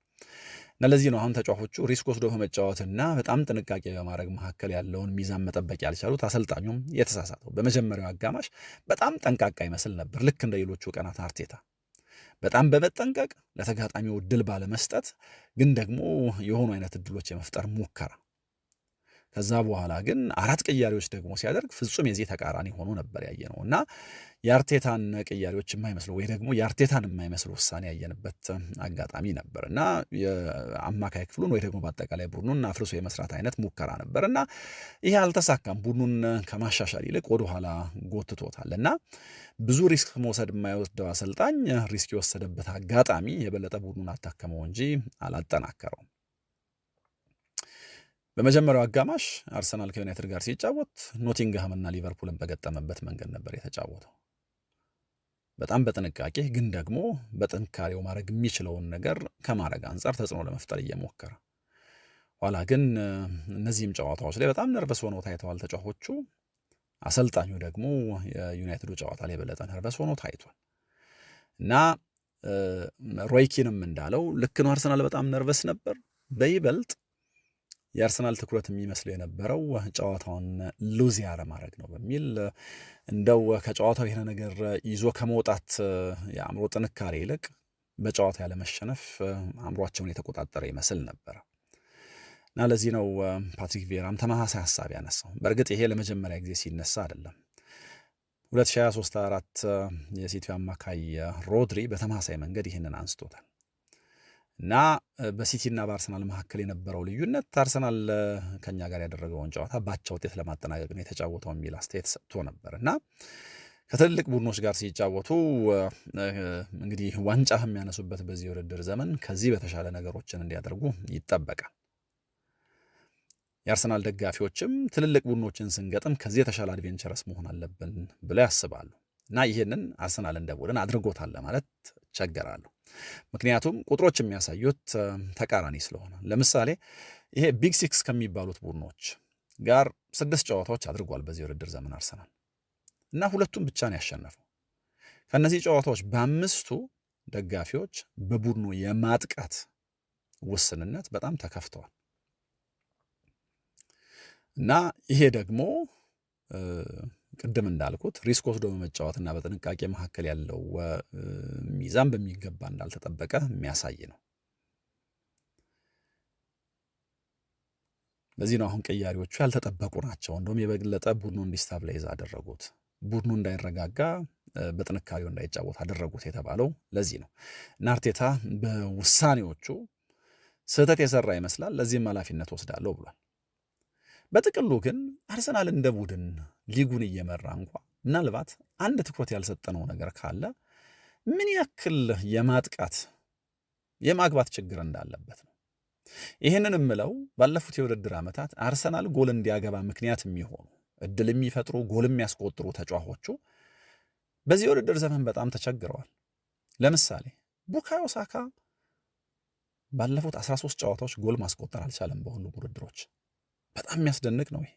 [SPEAKER 1] እና ለዚህ ነው አሁን ተጫዋቾቹ ሪስክ ወስዶ በመጫወትና በጣም ጥንቃቄ በማድረግ መካከል ያለውን ሚዛን መጠበቅ ያልቻሉት። አሰልጣኙም የተሳሳተው በመጀመሪያው አጋማሽ በጣም ጠንቃቃ ይመስል ነበር፣ ልክ እንደ ሌሎቹ ቀናት አርቴታ በጣም በመጠንቀቅ ለተጋጣሚው እድል ባለመስጠት፣ ግን ደግሞ የሆኑ አይነት እድሎች የመፍጠር ሙከራ። ከዛ በኋላ ግን 4 ቅያሬዎች ደግሞ ሲያደርግ ፍጹም የዚህ ተቃራኒ ሆኖ ነበር ያየነው እና የአርቴታን ቅያሬዎች የማይመስሉ ወይ ደግሞ የአርቴታን የማይመስሉ ውሳኔ ያየንበት አጋጣሚ ነበር እና የአማካይ ክፍሉን ወይ ደግሞ በአጠቃላይ ቡድኑን አፍርሶ የመስራት አይነት ሙከራ ነበር እና ይሄ አልተሳካም። ቡድኑን ከማሻሻል ይልቅ ወደኋላ ጎትቶታል እና ብዙ ሪስክ መውሰድ የማይወስደው አሰልጣኝ ሪስክ የወሰደበት አጋጣሚ የበለጠ ቡድኑን አታከመው እንጂ አላጠናከረውም። በመጀመሪያው አጋማሽ አርሰናል ከዩናይትድ ጋር ሲጫወት ኖቲንግሃምና ሊቨርፑልን በገጠመበት መንገድ ነበር የተጫወተው። በጣም በጥንቃቄ ግን ደግሞ በጥንካሬው ማድረግ የሚችለውን ነገር ከማድረግ አንጻር ተጽዕኖ ለመፍጠር እየሞከረ ኋላ ግን እነዚህም ጨዋታዎች ላይ በጣም ነርቨስ ሆነው ታይተዋል ተጫዋቾቹ። አሰልጣኙ ደግሞ የዩናይትዱ ጨዋታ ላይ የበለጠ ነርቨስ ሆኖ ታይቷል እና ሮይኪንም እንዳለው ልክ ነው፣ አርሰናል በጣም ነርቨስ ነበር። በይበልጥ የአርሰናል ትኩረት የሚመስለው የነበረው ጨዋታውን ሉዝ ያለማድረግ ነው በሚል እንደው ከጨዋታው ይሄ ነገር ይዞ ከመውጣት የአእምሮ ጥንካሬ ይልቅ በጨዋታ ያለመሸነፍ አእምሯቸውን የተቆጣጠረ ይመስል ነበረ እና ለዚህ ነው ፓትሪክ ቪዬራም ተመሳሳይ ሀሳብ ያነሳው። በእርግጥ ይሄ ለመጀመሪያ ጊዜ ሲነሳ አይደለም። 2023/24 የሲቲው አማካይ ሮድሪ በተመሳሳይ መንገድ ይህንን አንስቶታል እና በሲቲና በአርሰናል መካከል የነበረው ልዩነት አርሰናል ከኛ ጋር ያደረገውን ጨዋታ ባቻ ውጤት ለማጠናቀቅ ነው የተጫወተው የሚል አስተያየት ሰጥቶ ነበር እና ከትልልቅ ቡድኖች ጋር ሲጫወቱ እንግዲህ ዋንጫ የሚያነሱበት በዚህ የውድድር ዘመን ከዚህ በተሻለ ነገሮችን እንዲያደርጉ ይጠበቃል። የአርሰናል ደጋፊዎችም ትልልቅ ቡድኖችን ስንገጥም ከዚህ የተሻለ አድቬንቸረስ መሆን አለብን ብለው ያስባሉ እና ይህንን አርሰናል እንደ ቡድን አድርጎታል ለማለት ቸገራለሁ። ምክንያቱም ቁጥሮች የሚያሳዩት ተቃራኒ ስለሆነ፣ ለምሳሌ ይሄ ቢግ ሲክስ ከሚባሉት ቡድኖች ጋር 6 ጨዋታዎች አድርጓል በዚህ የውድድር ዘመን አርሰናል እና 2ቱን ብቻ ነው ያሸነፈው። ከነዚህ ጨዋታዎች በ5ቱ ደጋፊዎች በቡድኑ የማጥቃት ውስንነት በጣም ተከፍተዋል እና ይሄ ደግሞ ቅድም እንዳልኩት ሪስክ ወስዶ በመጫወትና በጥንቃቄ መካከል ያለው ሚዛን በሚገባ እንዳልተጠበቀ የሚያሳይ ነው። በዚህ ነው አሁን ቅያሪዎቹ ያልተጠበቁ ናቸው። እንደውም የበለጠ ቡድኑ እንዲስታብላይዝ አደረጉት፣ ቡድኑ እንዳይረጋጋ በጥንካሬው እንዳይጫወት አደረጉት የተባለው ለዚህ ነው እና አርቴታ በውሳኔዎቹ ስህተት የሰራ ይመስላል። ለዚህም ኃላፊነት ወስዳለሁ ብሏል። በጥቅሉ ግን አርሰናል እንደ ቡድን ሊጉን እየመራ እንኳ ምናልባት አንድ ትኩረት ያልሰጠነው ነገር ካለ ምን ያክል የማጥቃት የማግባት ችግር እንዳለበት ነው። ይህንን የምለው ባለፉት የውድድር ዓመታት አርሰናል ጎል እንዲያገባ ምክንያት የሚሆኑ እድል የሚፈጥሩ ጎል የሚያስቆጥሩ ተጫዋቾቹ በዚህ የውድድር ዘመን በጣም ተቸግረዋል። ለምሳሌ ቡካዮ ሳካ ባለፉት 13 ጨዋታዎች ጎል ማስቆጠር አልቻለም በሁሉም ውድድሮች። በጣም የሚያስደንቅ ነው። ይሄ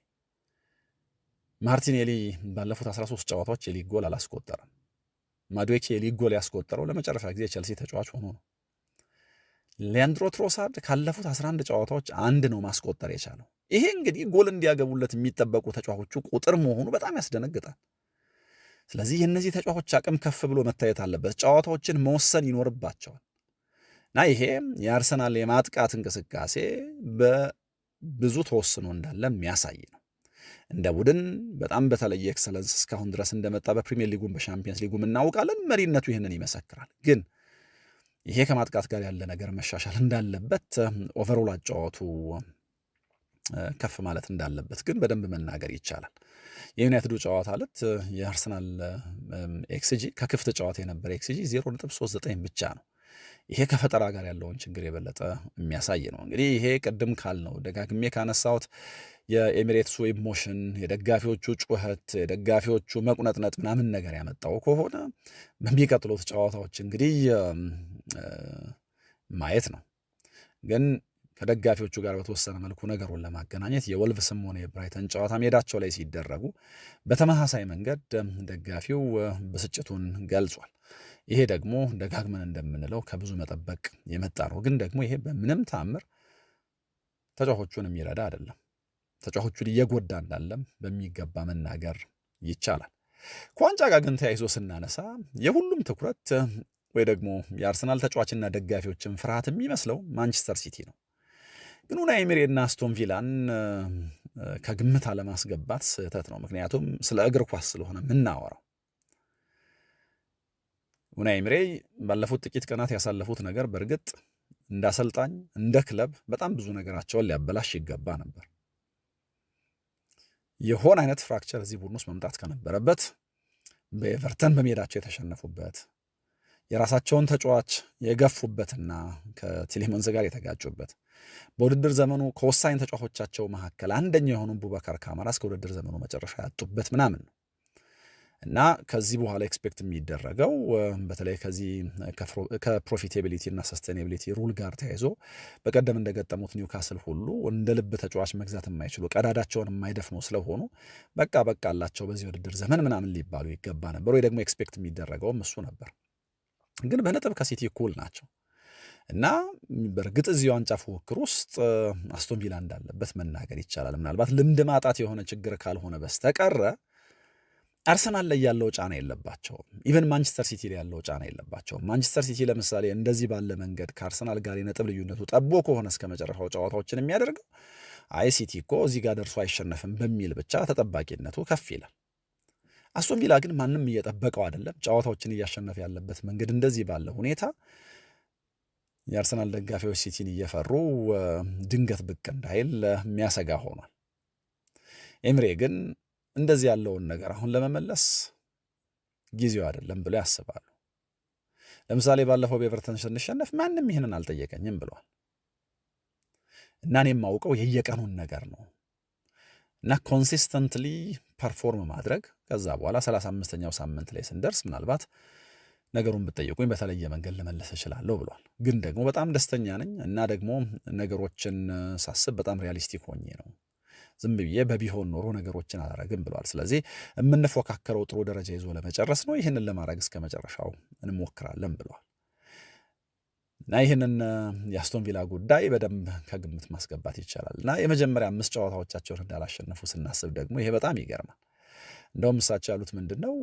[SPEAKER 1] ማርቲኔሊ ባለፉት 13 ጨዋታዎች የሊግ ጎል አላስቆጠረም። ማዱዌኬ የሊግ ጎል ያስቆጠረው ለመጨረሻ ጊዜ ቼልሲ ተጫዋች ሆኖ ነው። ሊያንድሮ ትሮሳርድ ካለፉት 11 ጨዋታዎች አንድ ነው ማስቆጠር የቻለው። ይሄ እንግዲህ ጎል እንዲያገቡለት የሚጠበቁ ተጫዋቾቹ ቁጥር መሆኑ በጣም ያስደነግጣል። ስለዚህ የእነዚህ ተጫዋቾች አቅም ከፍ ብሎ መታየት አለበት። ጨዋታዎችን መወሰን ይኖርባቸዋል እና ይሄ የአርሰናል የማጥቃት እንቅስቃሴ ብዙ ተወስኖ እንዳለ የሚያሳይ ነው። እንደ ቡድን በጣም በተለየ ኤክሰለንስ እስካሁን ድረስ እንደመጣ በፕሪሚየር ሊጉም በሻምፒየንስ ሊጉም እናውቃለን። መሪነቱ ይህንን ይመሰክራል። ግን ይሄ ከማጥቃት ጋር ያለ ነገር መሻሻል እንዳለበት ኦቨሮል አጫዋቱ ከፍ ማለት እንዳለበት ግን በደንብ መናገር ይቻላል። የዩናይትዱ ጨዋታ ዕለት የአርሰናል ኤክስጂ ከክፍት ጨዋታ የነበረ ኤክስጂ 0.39 ብቻ ነው። ይሄ ከፈጠራ ጋር ያለውን ችግር የበለጠ የሚያሳይ ነው። እንግዲህ ይሄ ቅድም ካልነው ደጋግሜ ካነሳሁት የኤሚሬትሱ ኢሞሽን፣ የደጋፊዎቹ ጩኸት፣ የደጋፊዎቹ መቁነጥነጥ ምናምን ነገር ያመጣው ከሆነ በሚቀጥሉት ጨዋታዎች እንግዲህ ማየት ነው። ግን ከደጋፊዎቹ ጋር በተወሰነ መልኩ ነገሩን ለማገናኘት የወልቭስም ሆነ የብራይተን ጨዋታ ሜዳቸው ላይ ሲደረጉ በተመሳሳይ መንገድ ደጋፊው ብስጭቱን ገልጿል። ይሄ ደግሞ ደጋግመን እንደምንለው ከብዙ መጠበቅ የመጣ ነው። ግን ደግሞ ይሄ በምንም ተአምር ተጫዋቾቹን የሚረዳ አይደለም። ተጫዋቾቹን እየጎዳ እንዳለም በሚገባ መናገር ይቻላል። ከዋንጫ ጋር ግን ተያይዞ ስናነሳ የሁሉም ትኩረት ወይ ደግሞ የአርሰናል ተጫዋችና ደጋፊዎችን ፍርሃት የሚመስለው ማንቸስተር ሲቲ ነው። ግን ኡናይ ኤምሬና አስቶን ቪላን ከግምት አለማስገባት ስህተት ነው። ምክንያቱም ስለ እግር ኳስ ስለሆነ የምናወራው። ኡናይ ኤምሬ ባለፉት ጥቂት ቀናት ያሳለፉት ነገር በእርግጥ እንደ አሰልጣኝ እንደ ክለብ በጣም ብዙ ነገራቸውን ሊያበላሽ ይገባ ነበር። የሆነ አይነት ፍራክቸር እዚህ ቡድን ውስጥ መምጣት ከነበረበት በኤቨርተን በሜዳቸው የተሸነፉበት የራሳቸውን ተጫዋች የገፉበትና ከቲሌመንስ ጋር የተጋጩበት በውድድር ዘመኑ ከወሳኝ ተጫዋቾቻቸው መካከል አንደኛው የሆኑ ቡባካር ካማራ እስከ ውድድር ዘመኑ መጨረሻ ያጡበት ምናምን ነው እና ከዚህ በኋላ ኤክስፔክት የሚደረገው በተለይ ከዚህ ከፕሮፊቴቢሊቲ እና ሰስቴኔቢሊቲ ሩል ጋር ተያይዞ በቀደም እንደገጠሙት ኒውካስል ሁሉ እንደ ልብ ተጫዋች መግዛት የማይችሉ ቀዳዳቸውን የማይደፍኑ ስለሆኑ በቃ አላቸው በዚህ ውድድር ዘመን ምናምን ሊባሉ ይገባ ነበር፣ ወይ ደግሞ ኤክስፔክት የሚደረገውም እሱ ነበር። ግን በነጥብ ከሲቲ እኩል ናቸው እና በእርግጥ እዚህ ዋንጫ ፉክክር ውስጥ አስቶን ቪላ እንዳለበት መናገር ይቻላል። ምናልባት ልምድ ማጣት የሆነ ችግር ካልሆነ በስተቀረ አርሰናል ላይ ያለው ጫና የለባቸውም። ኢቨን ማንቸስተር ሲቲ ላይ ያለው ጫና የለባቸውም። ማንቸስተር ሲቲ ለምሳሌ እንደዚህ ባለ መንገድ ከአርሰናል ጋር የነጥብ ልዩነቱ ጠቦ ከሆነ እስከ መጨረሻው ጨዋታዎችን የሚያደርገው አይ ሲቲ እኮ እዚህ ጋር ደርሶ አይሸነፍም በሚል ብቻ ተጠባቂነቱ ከፍ ይላል። አስቶን ቪላ ግን ማንም እየጠበቀው አይደለም። ጨዋታዎችን እያሸነፈ ያለበት መንገድ እንደዚህ ባለ ሁኔታ የአርሰናል ደጋፊዎች ሲቲን እየፈሩ ድንገት ብቅ እንዳይል የሚያሰጋ ሆኗል። ኤምሬ ግን እንደዚህ ያለውን ነገር አሁን ለመመለስ ጊዜው አይደለም ብለው ያስባሉ። ለምሳሌ ባለፈው በኤቨርተን ስንሸነፍ ማንም ይህንን አልጠየቀኝም ብሏል እና እኔ የማውቀው የየቀኑን ነገር ነው እና ኮንሲስተንትሊ ፐርፎርም ማድረግ ከዛ በኋላ 35ኛው ሳምንት ላይ ስንደርስ ምናልባት ነገሩን ብትጠይቁኝ በተለየ መንገድ ልመለስ እችላለሁ ብሏል። ግን ደግሞ በጣም ደስተኛ ነኝ እና ደግሞ ነገሮችን ሳስብ በጣም ሪያሊስቲክ ሆኜ ነው፣ ዝም ብዬ በቢሆን ኖሮ ነገሮችን አላረግም ብሏል። ስለዚህ የምንፎካከረው ጥሩ ደረጃ ይዞ ለመጨረስ ነው፣ ይህንን ለማድረግ እስከ መጨረሻው እንሞክራለን ብሏል እና ይህንን የአስቶን ቪላ ጉዳይ በደንብ ከግምት ማስገባት ይቻላል እና የመጀመሪያ 5 ጨዋታዎቻቸውን እንዳላሸነፉ ስናስብ ደግሞ ይሄ በጣም ይገርማል። እንደውም እሳቸው ያሉት ምንድን ነው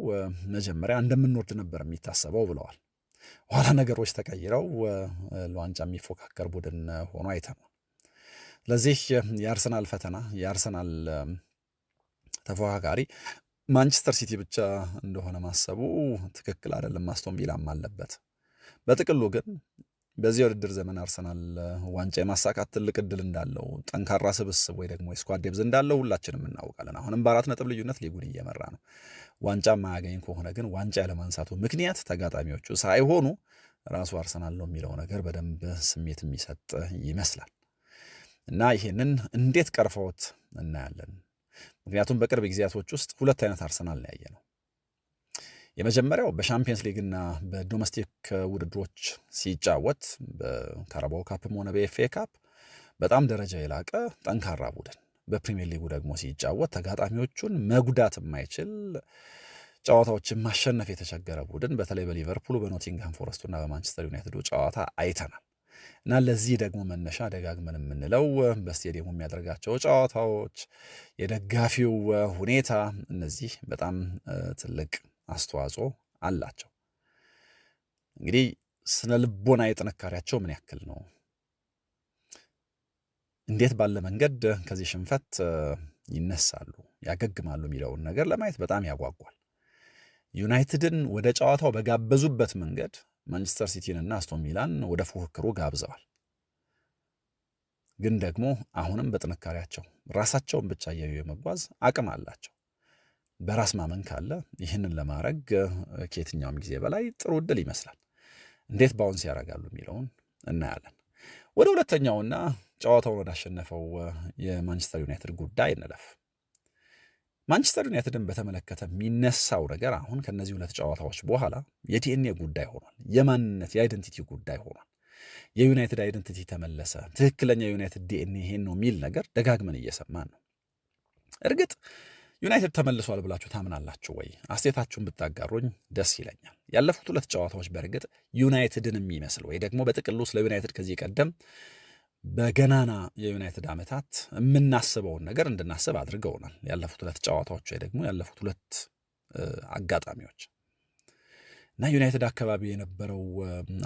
[SPEAKER 1] መጀመሪያ እንደምንወርድ ነበር የሚታሰበው ብለዋል። ኋላ ነገሮች ተቀይረው ለዋንጫ የሚፎካከር ቡድን ሆኖ አይተናል። ስለዚህ የአርሰናል ፈተና የአርሰናል ተፎካካሪ ማንቸስተር ሲቲ ብቻ እንደሆነ ማሰቡ ትክክል አይደለም። አስቶን ቪላም አለበት። በጥቅሉ ግን በዚህ የውድድር ዘመን አርሰናል ዋንጫ የማሳካት ትልቅ እድል እንዳለው፣ ጠንካራ ስብስብ ወይ ደግሞ የስኳድ ዴብዝ እንዳለው ሁላችንም እናውቃለን። አሁንም በ4 ነጥብ ልዩነት ሊጉን እየመራ ነው። ዋንጫ ማያገኝ ከሆነ ግን ዋንጫ ያለማንሳቱ ምክንያት ተጋጣሚዎቹ ሳይሆኑ ራሱ አርሰናል ነው የሚለው ነገር በደንብ ስሜት የሚሰጥ ይመስላል እና ይሄንን እንዴት ቀርፈውት እናያለን። ምክንያቱም በቅርብ ጊዜያቶች ውስጥ 2 አይነት አርሰናል ነው ያየነው። የመጀመሪያው በሻምፒየንስ ሊግና በዶሜስቲክ ውድድሮች ሲጫወት በካራባኦ ካፕም ሆነ በኤፍኤ ካፕ በጣም ደረጃ የላቀ ጠንካራ ቡድን፣ በፕሪሚየር ሊጉ ደግሞ ሲጫወት ተጋጣሚዎቹን መጉዳት የማይችል ጨዋታዎችን ማሸነፍ የተቸገረ ቡድን በተለይ በሊቨርፑል በኖቲንግሃም ፎረስቱና በማንቸስተር ዩናይትዱ ጨዋታ አይተናል እና ለዚህ ደግሞ መነሻ ደጋግመን የምንለው በስቴዲየሙ የሚያደርጋቸው ጨዋታዎች፣ የደጋፊው ሁኔታ፣ እነዚህ በጣም ትልቅ አስተዋጽኦ አላቸው። እንግዲህ ስነ ልቦናዊ ጥንካሬያቸው ምን ያክል ነው፣ እንዴት ባለ መንገድ ከዚህ ሽንፈት ይነሳሉ ያገግማሉ የሚለውን ነገር ለማየት በጣም ያጓጓል። ዩናይትድን ወደ ጨዋታው በጋበዙበት መንገድ ማንቸስተር ሲቲን እና አስቶን ቪላን ወደ ፉክክሩ ጋብዘዋል። ግን ደግሞ አሁንም በጥንካሬያቸው ራሳቸውን ብቻ እያዩ የመጓዝ አቅም አላቸው። በራስ ማመን ካለ ይህንን ለማድረግ ከየትኛውም ጊዜ በላይ ጥሩ ዕድል ይመስላል። እንዴት ባውንስ ያደርጋሉ የሚለውን እናያለን። ወደ ሁለተኛውና ጨዋታውን ወዳሸነፈው የማንቸስተር ዩናይትድ ጉዳይ እንለፍ። ማንቸስተር ዩናይትድን በተመለከተ የሚነሳው ነገር አሁን ከነዚህ ሁለት ጨዋታዎች በኋላ የዲኤንኤ ጉዳይ ሆኗል። የማንነት የአይደንቲቲ ጉዳይ ሆኗል። የዩናይትድ አይደንቲቲ ተመለሰ፣ ትክክለኛ የዩናይትድ ዲኤንኤ ይሄን ነው የሚል ነገር ደጋግመን እየሰማን ነው። እርግጥ ዩናይትድ ተመልሷል ብላችሁ ታምናላችሁ ወይ? አስተያየታችሁን ብታጋሩኝ ደስ ይለኛል። ያለፉት ሁለት ጨዋታዎች በእርግጥ ዩናይትድን የሚመስል ወይ ደግሞ በጥቅሉ ስለ ዩናይትድ ከዚህ ቀደም በገናና የዩናይትድ ዓመታት የምናስበውን ነገር እንድናስብ አድርገውናል። ያለፉት ሁለት ጨዋታዎች ወይ ደግሞ ያለፉት ሁለት አጋጣሚዎች እና ዩናይትድ አካባቢ የነበረው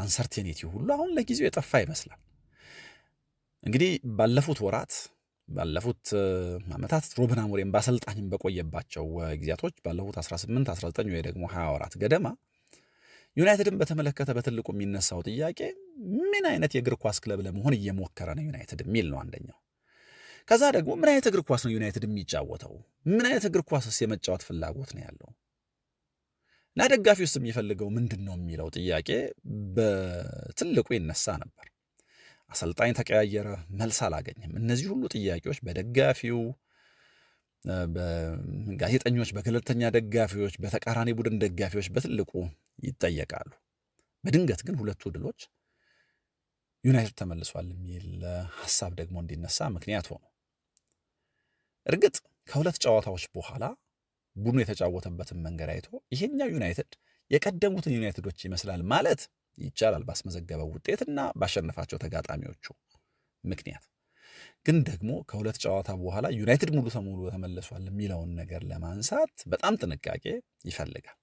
[SPEAKER 1] አንሰርቴኒቲ ሁሉ አሁን ለጊዜው የጠፋ ይመስላል። እንግዲህ ባለፉት ዓመታት ሩበን አሞሪም በአሰልጣኝም በቆየባቸው ጊዜያቶች ባለፉት 18 19 ወይ ደግሞ 20 ወራት ገደማ ዩናይትድን በተመለከተ በትልቁ የሚነሳው ጥያቄ ምን አይነት የእግር ኳስ ክለብ ለመሆን እየሞከረ ነው ዩናይትድ የሚል ነው አንደኛው። ከዛ ደግሞ ምን አይነት እግር ኳስ ነው ዩናይትድ የሚጫወተው? ምን አይነት እግር ኳስስ የመጫወት ፍላጎት ነው ያለው? እና ደጋፊ ውስጥ የሚፈልገው ምንድን ነው የሚለው ጥያቄ በትልቁ ይነሳ ነበር። አሰልጣኝ ተቀያየረ፣ መልስ አላገኘም። እነዚህ ሁሉ ጥያቄዎች በደጋፊው፣ በጋዜጠኞች፣ በገለልተኛ ደጋፊዎች፣ በተቃራኒ ቡድን ደጋፊዎች በትልቁ ይጠየቃሉ። በድንገት ግን ሁለቱ ድሎች ዩናይትድ ተመልሷል የሚል ሐሳብ ደግሞ እንዲነሳ ምክንያት ሆኑ። እርግጥ ከሁለት ጨዋታዎች በኋላ ቡድኑ የተጫወተበትን መንገድ አይቶ ይሄኛው ዩናይትድ የቀደሙትን ዩናይትዶች ይመስላል ማለት ይቻላል ባስመዘገበው ውጤትና ባሸነፋቸው ተጋጣሚዎቹ ምክንያት። ግን ደግሞ ከሁለት ጨዋታ በኋላ ዩናይትድ ሙሉ ተሙሉ ተመልሷል የሚለውን ነገር ለማንሳት በጣም ጥንቃቄ ይፈልጋል።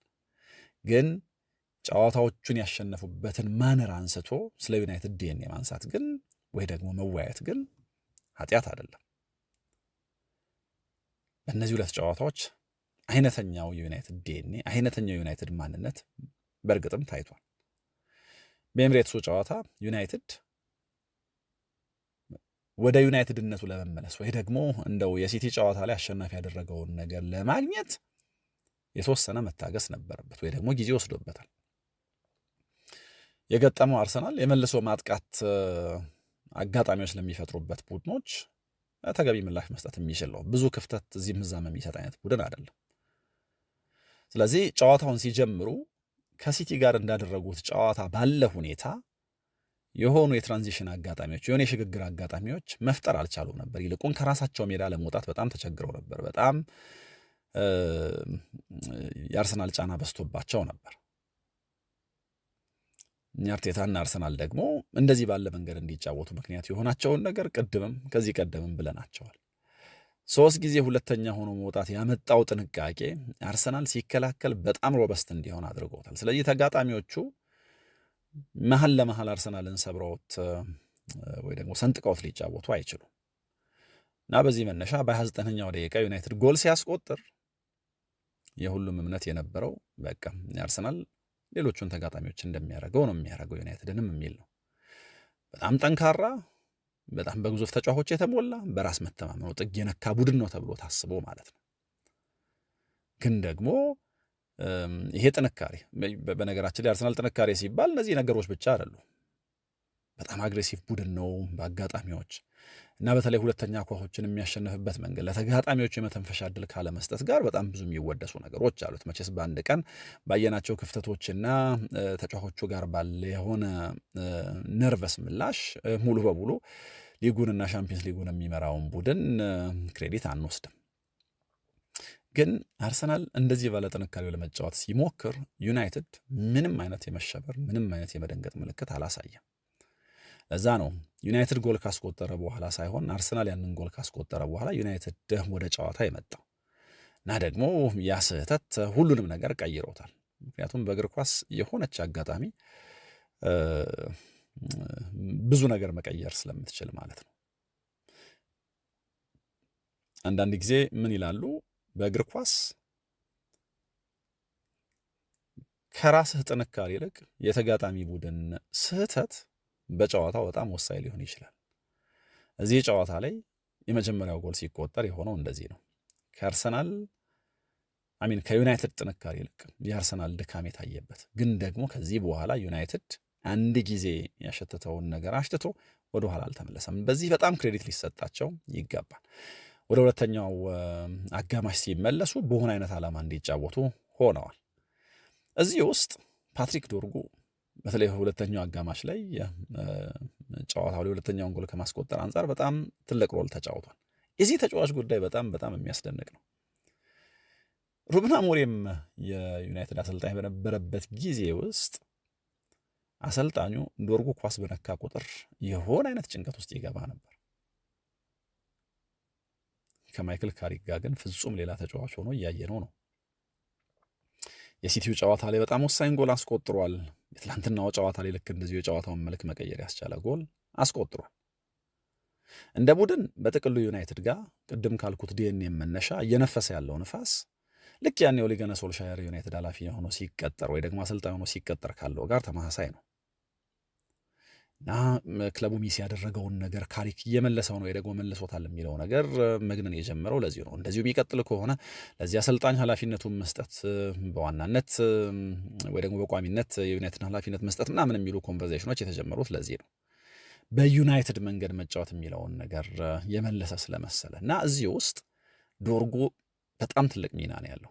[SPEAKER 1] ግን ጨዋታዎቹን ያሸነፉበትን ማነር አንስቶ ስለ ዩናይትድ ዲኤንኤ ማንሳት ግን ወይ ደግሞ መወያየት ግን ኃጢአት አይደለም። በእነዚህ ሁለት ጨዋታዎች አይነተኛው የዩናይትድ ዲኤንኤ፣ አይነተኛው የዩናይትድ ማንነት በእርግጥም ታይቷል። በኤምሬትሱ ጨዋታ ዩናይትድ ወደ ዩናይትድነቱ ለመመለስ ወይ ደግሞ እንደው የሲቲ ጨዋታ ላይ አሸናፊ ያደረገውን ነገር ለማግኘት የተወሰነ መታገስ ነበረበት ወይ ደግሞ ጊዜ ወስዶበታል። የገጠመው አርሰናል የመልሶ ማጥቃት አጋጣሚዎች ለሚፈጥሩበት ቡድኖች ተገቢ ምላሽ መስጠት የሚችል ነው። ብዙ ክፍተት እዚህም እዛም የሚሰጥ አይነት ቡድን አይደለም። ስለዚህ ጨዋታውን ሲጀምሩ ከሲቲ ጋር እንዳደረጉት ጨዋታ ባለ ሁኔታ የሆኑ የትራንዚሽን አጋጣሚዎች፣ የሆነ የሽግግር አጋጣሚዎች መፍጠር አልቻሉም ነበር። ይልቁን ከራሳቸው ሜዳ ለመውጣት በጣም ተቸግረው ነበር። በጣም የአርሰናል ጫና በዝቶባቸው ነበር። አርቴታና አርሰናል ደግሞ እንደዚህ ባለ መንገድ እንዲጫወቱ ምክንያት የሆናቸውን ነገር ከዚህ ቀደምም ብለናቸዋል። 3 ጊዜ ሁለተኛ ሆኖ መውጣት ያመጣው ጥንቃቄ አርሰናል ሲከላከል በጣም ሮበስት እንዲሆን አድርጎታል። ስለዚህ ተጋጣሚዎቹ መሀል ለመሀል አርሰናልን ሰብረውት ወይ ደግሞ ሰንጥቀውት ሊጫወቱ አይችሉም እና በዚህ መነሻ በ29ኛው ደቂቃ ዩናይትድ ጎል ሲያስቆጥር የሁሉም እምነት የነበረው በቃ አርሰናል ሌሎቹን ተጋጣሚዎች እንደሚያደርገው ነው የሚያደርገው ዩናይትድንም የሚል ነው። በጣም ጠንካራ፣ በጣም በግዙፍ ተጫዋቾች የተሞላ በራስ መተማመኑ ጥግ የነካ ቡድን ነው ተብሎ ታስቦ ማለት ነው። ግን ደግሞ ይሄ ጥንካሬ በነገራችን ላይ አርሰናል ጥንካሬ ሲባል እነዚህ ነገሮች ብቻ አይደሉም። በጣም አግሬሲቭ ቡድን ነው በአጋጣሚዎች እና በተለይ ሁለተኛ ኳሶችን የሚያሸንፍበት መንገድ ለተጋጣሚዎች የመተንፈሻ ዕድል ካለመስጠት ጋር በጣም ብዙ የሚወደሱ ነገሮች አሉት። መቼስ በአንድ ቀን ባየናቸው ክፍተቶችና ተጫዋቾቹ ጋር ባለ የሆነ ነርቨስ ምላሽ ሙሉ በሙሉ ሊጉንና ሻምፒየንስ ሊጉን የሚመራውን ቡድን ክሬዲት አንወስድም። ግን አርሰናል እንደዚህ ባለ ጥንካሬው ለመጫወት ሲሞክር ዩናይትድ ምንም አይነት የመሸበር ምንም አይነት የመደንገጥ ምልክት አላሳየም። ለዛ ነው ዩናይትድ ጎል ካስቆጠረ በኋላ ሳይሆን አርሰናል ያንን ጎል ካስቆጠረ በኋላ ዩናይትድ ወደ ጨዋታ የመጣው እና ደግሞ ያ ስህተት ሁሉንም ነገር ቀይሮታል። ምክንያቱም በእግር ኳስ የሆነች አጋጣሚ ብዙ ነገር መቀየር ስለምትችል ማለት ነው። አንዳንድ ጊዜ ምን ይላሉ በእግር ኳስ ከራስህ ጥንካሬ ይልቅ የተጋጣሚ ቡድን ስህተት በጨዋታው በጣም ወሳኝ ሊሆን ይችላል እዚህ ጨዋታ ላይ የመጀመሪያው ጎል ሲቆጠር የሆነው እንደዚህ ነው። ከዩናይትድ ጥንካሬ ይልቅ የአርሰናል ድካም የታየበት ግን ደግሞ ከዚህ በኋላ ዩናይትድ አንድ ጊዜ ያሸተተውን ነገር አሽትቶ ወደኋላ አልተመለሰም። በዚህ በጣም ክሬዲት ሊሰጣቸው ይገባል። ወደ ሁለተኛው አጋማሽ ሲመለሱ በሆነ አይነት ዓላማ እንዲጫወቱ ሆነዋል። እዚህ ውስጥ ፓትሪክ ዶርጉ በተለይ ሁለተኛው አጋማሽ ላይ ጨዋታው ላይ ሁለተኛውን ጎል ከማስቆጠር አንጻር በጣም ትልቅ ሮል ተጫውቷል። የዚህ ተጫዋች ጉዳይ በጣም የሚያስደንቅ ነው። ሩበን አሞሪም የዩናይትድ አሰልጣኝ በነበረበት ጊዜ ውስጥ አሰልጣኙ ዶርጉ ኳስ በነካ ቁጥር የሆነ አይነት ጭንቀት ውስጥ ይገባ ነበር። ከማይክል ካሪክ ጋር ግን ፍጹም ሌላ ተጫዋች ሆኖ እያየነው ነው። የሲቲው ጨዋታ ላይ በጣም ወሳኝ ጎል አስቆጥሯል። የትላንትናው ጨዋታ ላይ ልክ እንደዚሁ የጨዋታውን መልክ መቀየር ያስቻለ ጎል አስቆጥሯል። እንደ ቡድን በጥቅሉ ዩናይትድ ጋር ቅድም ካልኩት ዲኤንኤ መነሻ እየነፈሰ ያለው ንፋስ ልክ ያኔ ኦሌ ጉናር ሶልሻየር ዩናይትድ ኃላፊ ሆኖ ሲቀጠር ወይ ደግሞ አሰልጣኝ ሆኖ ሲቀጠር ካለው ጋር ተመሳሳይ ነው እና ክለቡ ሚስ ያደረገውን ነገር ካሪክ እየመለሰው ነው ወይ ደግሞ መልሶታል የሚለው ነገር መግነን የጀመረው ለዚሁ ነው። እንደዚሁ የሚቀጥል ከሆነ ለዚህ አሰልጣኝ ኃላፊነቱን መስጠት በዋናነት ወይ ደግሞ በቋሚነት የዩናይትድ ኃላፊነት መስጠት ምናምን የሚሉ ኮንቨርሴሽኖች የተጀመሩት ለዚህ ነው። በዩናይትድ መንገድ መጫወት የሚለውን ነገር የመለሰ ስለመሰለ እና እዚህ ውስጥ ዶርጉ በጣም ትልቅ ሚና ነው ያለው።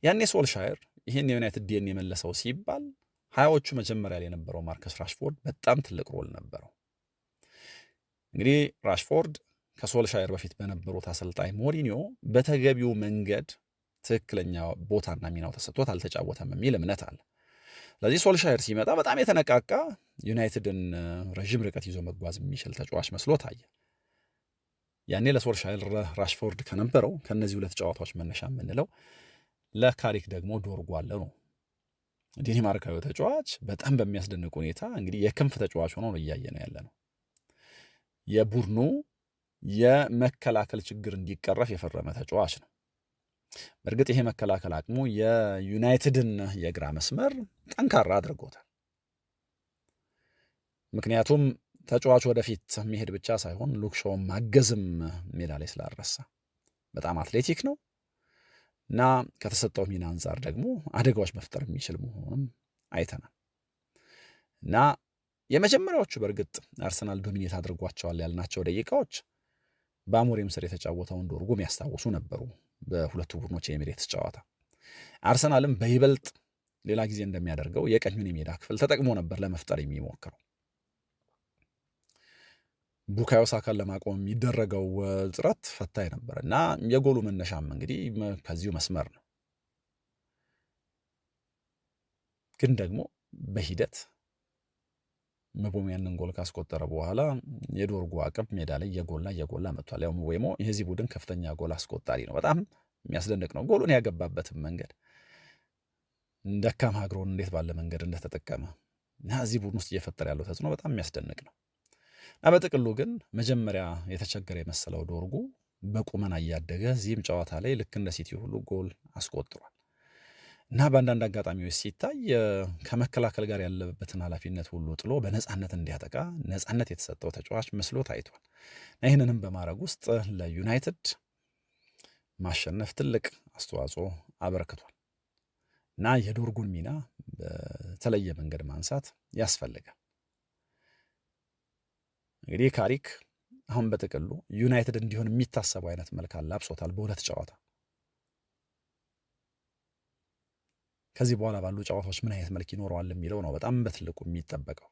[SPEAKER 1] ያኔ ሶልሻየር ይህን የዩናይትድ ዲኤንኤ የመለሰው ሲባል ሀያዎቹ መጀመሪያ ላይ የነበረው ማርከስ ራሽፎርድ በጣም ትልቅ ሮል ነበረው። እንግዲህ ራሽፎርድ ከሶልሻየር በፊት በነበሩት አሰልጣኝ ሞሪኒዮ በተገቢው መንገድ ትክክለኛ ቦታና ሚናው ተሰጥቶት አልተጫወተም የሚል እምነት አለ። ስለዚህ ሶልሻየር ሲመጣ በጣም የተነቃቃ ዩናይትድን ረዥም ርቀት ይዞ መጓዝ የሚችል ተጫዋች መስሎ ታየ። ያኔ ለሶልሻየር ራሽፎርድ ከነበረው ከነዚህ ሁለት ጨዋታዎች መነሻ የምንለው ለካሪክ ደግሞ ዶርጉ አለ ነው። ዴንማርካዊ ተጫዋች በጣም በሚያስደንቅ ሁኔታ እንግዲህ የክንፍ ተጫዋች ሆኖ ነው እያየ ነው ያለ ነው። የቡድኑ የመከላከል ችግር እንዲቀረፍ የፈረመ ተጫዋች ነው። በእርግጥ ይሄ መከላከል አቅሙ የዩናይትድን የግራ መስመር ጠንካራ አድርጎታል። ምክንያቱም ተጫዋቹ ወደፊት መሄድ ብቻ ሳይሆን ሉክሾም ማገዝም ሜዳ ላይ ስላልረሳ በጣም አትሌቲክ ነው እና ከተሰጠው ሚና አንጻር ደግሞ አደጋዎች መፍጠር የሚችል መሆኑንም አይተናል። እና የመጀመሪያዎቹ በእርግጥ አርሰናል ዶሚኔት አድርጓቸዋል ያልናቸው ደቂቃዎች በአሞሪም ስር የተጫወተውን ዶርጉ የሚያስታውሱ ነበሩ። በሁለቱ ቡድኖች የኤሚሬትስ ጨዋታ አርሰናልም በይበልጥ ሌላ ጊዜ እንደሚያደርገው የቀኙን የሜዳ ክፍል ተጠቅሞ ነበር ለመፍጠር የሚሞክረው። ቡካዮ ሳካን ለማቆም የሚደረገው ጥረት ፈታኝ ነበር እና የጎሉ መነሻም እንግዲህ ከዚሁ መስመር ነው። ግን ደግሞ በሂደት ምቦሞ ጎል ካስቆጠረ በኋላ የዶርጉ አቅም ሜዳ ላይ እየጎላ መጥቷል። ያው ምቦሞ የዚህ ቡድን ከፍተኛ ጎል አስቆጣሪ ነው። በጣም የሚያስደንቅ ነው። ጎሉን ያገባበትም መንገድ ደካማ እግሩን እንዴት ባለ መንገድ እንደተጠቀመ እና እዚህ ቡድን ውስጥ እየፈጠረ ያለው ተጽዕኖ በጣም የሚያስደንቅ ነው። እና በጥቅሉ ግን መጀመሪያ የተቸገረ የመሰለው ዶርጉ በቁመና እያደገ እዚህም ጨዋታ ላይ ልክ እንደ ሲቲ ሁሉ ጎል አስቆጥሯል እና በአንዳንድ አጋጣሚዎች ሲታይ ከመከላከል ጋር ያለበትን ኃላፊነት ሁሉ ጥሎ በነፃነት እንዲያጠቃ ነፃነት የተሰጠው ተጫዋች መስሎ ታይቷል። ይህንንም በማድረግ ውስጥ ለዩናይትድ ማሸነፍ ትልቅ አስተዋጽኦ አበረክቷል እና የዶርጉን ሚና በተለየ መንገድ ማንሳት ያስፈልጋል። እንግዲህ ካሪክ አሁን በጥቅሉ ዩናይትድ እንዲሆን የሚታሰበው አይነት መልክ አላብሶታል በሁለት ጨዋታ። ከዚህ በኋላ ባሉ ጨዋታዎች ምን አይነት መልክ ይኖረዋል የሚለው ነው በጣም በትልቁ የሚጠበቀው።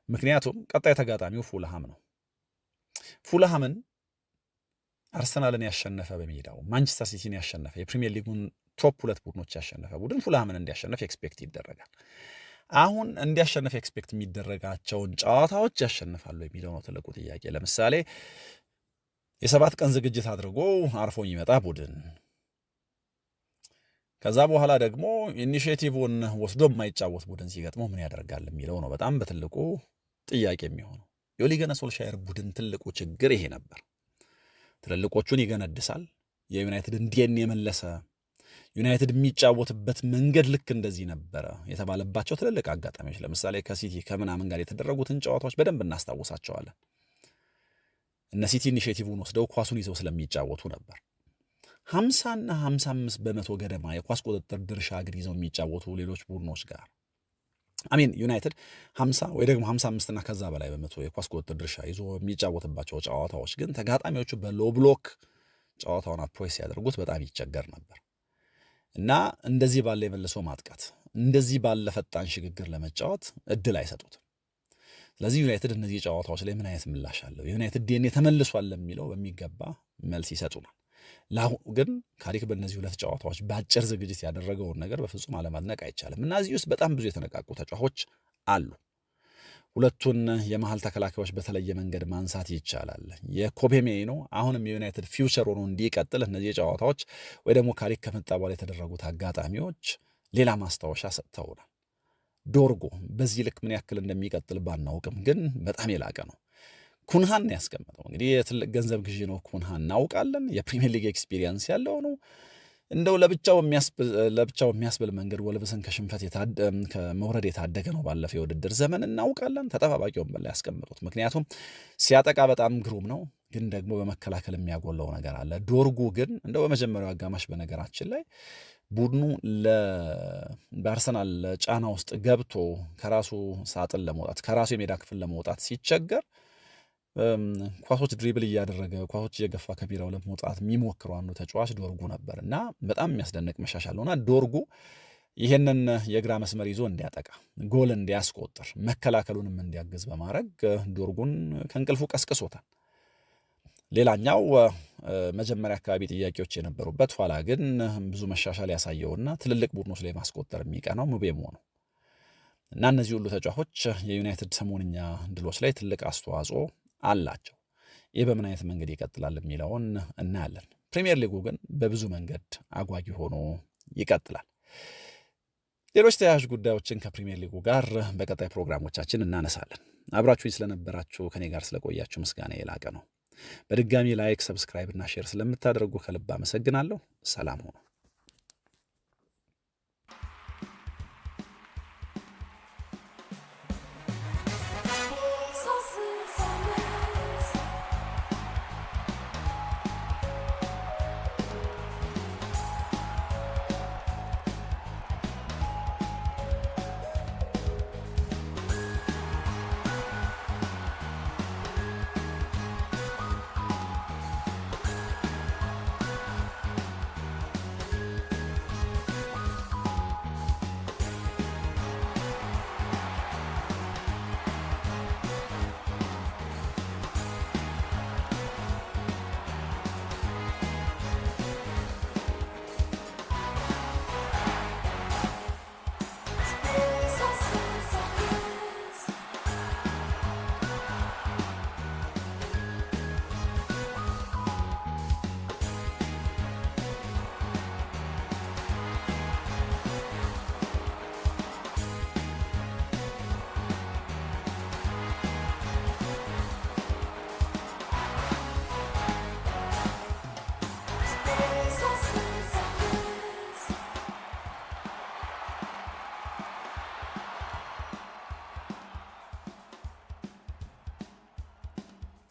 [SPEAKER 1] ምክንያቱም ቀጣይ ተጋጣሚው ፉልሃም ነው። ፉልሃምን አርሰናልን ያሸነፈ በሜዳው ማንቸስተር ሲቲን ያሸነፈ የፕሪሚየር ሊጉን ቶፕ ሁለት ቡድኖች ያሸነፈ ቡድን ፉልሃምን እንዲያሸነፍ ኤክስፔክት ይደረጋል። አሁን እንዲያሸነፍ ኤክስፔክት የሚደረጋቸውን ጨዋታዎች ያሸንፋሉ የሚለው ነው ትልቁ ጥያቄ። ለምሳሌ የ7 ቀን ዝግጅት አድርጎ አርፎ የሚመጣ ቡድን ከዛ በኋላ ደግሞ ኢኒሼቲቭን ወስዶ የማይጫወት ቡድን ሲገጥመው ምን ያደርጋል የሚለው ነው በጣም በትልቁ ጥያቄ የሚሆነው። የኦሌ ጉናር ሶልሻየር ቡድን ትልቁ ችግር ይሄ ነበር። ትልልቆቹን ይገነድሳል። የዩናይትድን ዲኤንኤ የመለሰ ዩናይትድ የሚጫወትበት መንገድ ልክ እንደዚህ ነበረ የተባለባቸው ትልልቅ አጋጣሚዎች ለምሳሌ ከሲቲ ከምናምን ጋር የተደረጉትን ጨዋታዎች በደንብ እናስታውሳቸዋለን። እነ ሲቲ ኢኒሼቲቭን ወስደው ኳሱን ይዘው ስለሚጫወቱ ነበር። 50 እና 55% ገደማ የኳስ ቁጥጥር ድርሻ ግን ይዘው የሚጫወቱ ሌሎች ቡድኖች ጋር ዩናይትድ 50 ወይ ደግሞ 55 እና ከዛ በላይ በመቶ የኳስ ቁጥጥር ድርሻ ይዞ የሚጫወትባቸው ጨዋታዎች ግን ተጋጣሚዎቹ በሎ ብሎክ ጨዋታውን አፕሮች ሲያደርጉት በጣም ይቸገር ነበር እና እንደዚህ ባለ የመልሶ ማጥቃት እንደዚህ ባለ ፈጣን ሽግግር ለመጫወት እድል አይሰጡትም። ስለዚህ ዩናይትድ እነዚህ ጨዋታዎች ላይ ምን አይነት ምላሽ አለው፣ የዩናይትድ ዲኤንኤ ተመልሷል ለሚለው በሚገባ መልስ ይሰጡናል። ለአሁኑ ግን ካሪክ በእነዚህ ሁለት ጨዋታዎች በአጭር ዝግጅት ያደረገውን ነገር በፍጹም አለማድነቅ አይቻልም እና እዚህ ውስጥ በጣም ብዙ የተነቃቁ ተጫዋቾች አሉ። ሁለቱን የመሃል ተከላካዮች በተለየ መንገድ ማንሳት ይቻላል። የኮቤ ሜይኖ አሁንም የዩናይትድ ፊውቸር ሆኖ እንዲቀጥል እነዚህ ጨዋታዎች ወይ ደግሞ ካሪክ ከመጣ በኋላ የተደረጉት አጋጣሚዎች ሌላ ማስታወሻ ሰጥተውናል። ዶርጎ በዚህ ልክ ምን ያክል እንደሚቀጥል ባናውቅም ግን በጣም የላቀ ነው። ኩንሃን ያስቀመጠው እንግዲህ የትልቅ ገንዘብ ግዢ ነው። ኩንሃን እናውቃለን፣ የፕሪሚየር ሊግ ኤክስፒሪየንስ ያለው ነው። እንደው ለብቻው የሚያስብል መንገድ ወልቭስን ከሽንፈት ከመውረድ የታደገ ነው። ባለፈው የውድድር ዘመን እናውቃለን። ተጠባባቂ ወንበር ላይ ያስቀመጡት ምክንያቱም ሲያጠቃ በጣም ግሩም ነው፣ ግን ደግሞ በመከላከል የሚያጎለው ነገር አለ። ዶርጉ ግን እንደው በመጀመሪያው አጋማሽ በነገራችን ላይ ቡድኑ በአርሰናል ጫና ውስጥ ገብቶ ከራሱ ሳጥን ለመውጣት ከራሱ የሜዳ ክፍል ለመውጣት ሲቸገር ኳሶች ድሪብል እያደረገ ኳሶች እየገፋ ከሜዳው ለመውጣት የሚሞክረው አንዱ ተጫዋች ዶርጉ ነበር እና በጣም የሚያስደንቅ መሻሻል ነውና ዶርጉ ይህንን የግራ መስመር ይዞ እንዲያጠቃ ጎል እንዲያስቆጥር መከላከሉንም እንዲያግዝ በማድረግ ዶርጉን ከእንቅልፉ ቀስቅሶታል። ሌላኛው መጀመሪያ አካባቢ ጥያቄዎች የነበሩበት ኋላ ግን ብዙ መሻሻል ያሳየውና ትልልቅ ቡድኖች ላይ ማስቆጠር የሚቀናው ሙቤሞ ነው እና እነዚህ ሁሉ ተጫዋቾች የዩናይትድ ሰሞንኛ ድሎች ላይ ትልቅ አስተዋጽኦ አላቸው። ይህ በምን አይነት መንገድ ይቀጥላል የሚለውን እናያለን። ፕሪሚየር ሊጉ ግን በብዙ መንገድ አጓጊ ሆኖ ይቀጥላል። ሌሎች ተያያዥ ጉዳዮችን ከፕሪሚየር ሊጉ ጋር በቀጣይ ፕሮግራሞቻችን እናነሳለን። አብራችሁኝ ስለነበራችሁ ከኔ ጋር ስለቆያችሁ ምስጋና የላቀ ነው። በድጋሚ ላይክ፣ ሰብስክራይብ እና ሼር ስለምታደርጉ ከልብ አመሰግናለሁ። ሰላም ሆኖ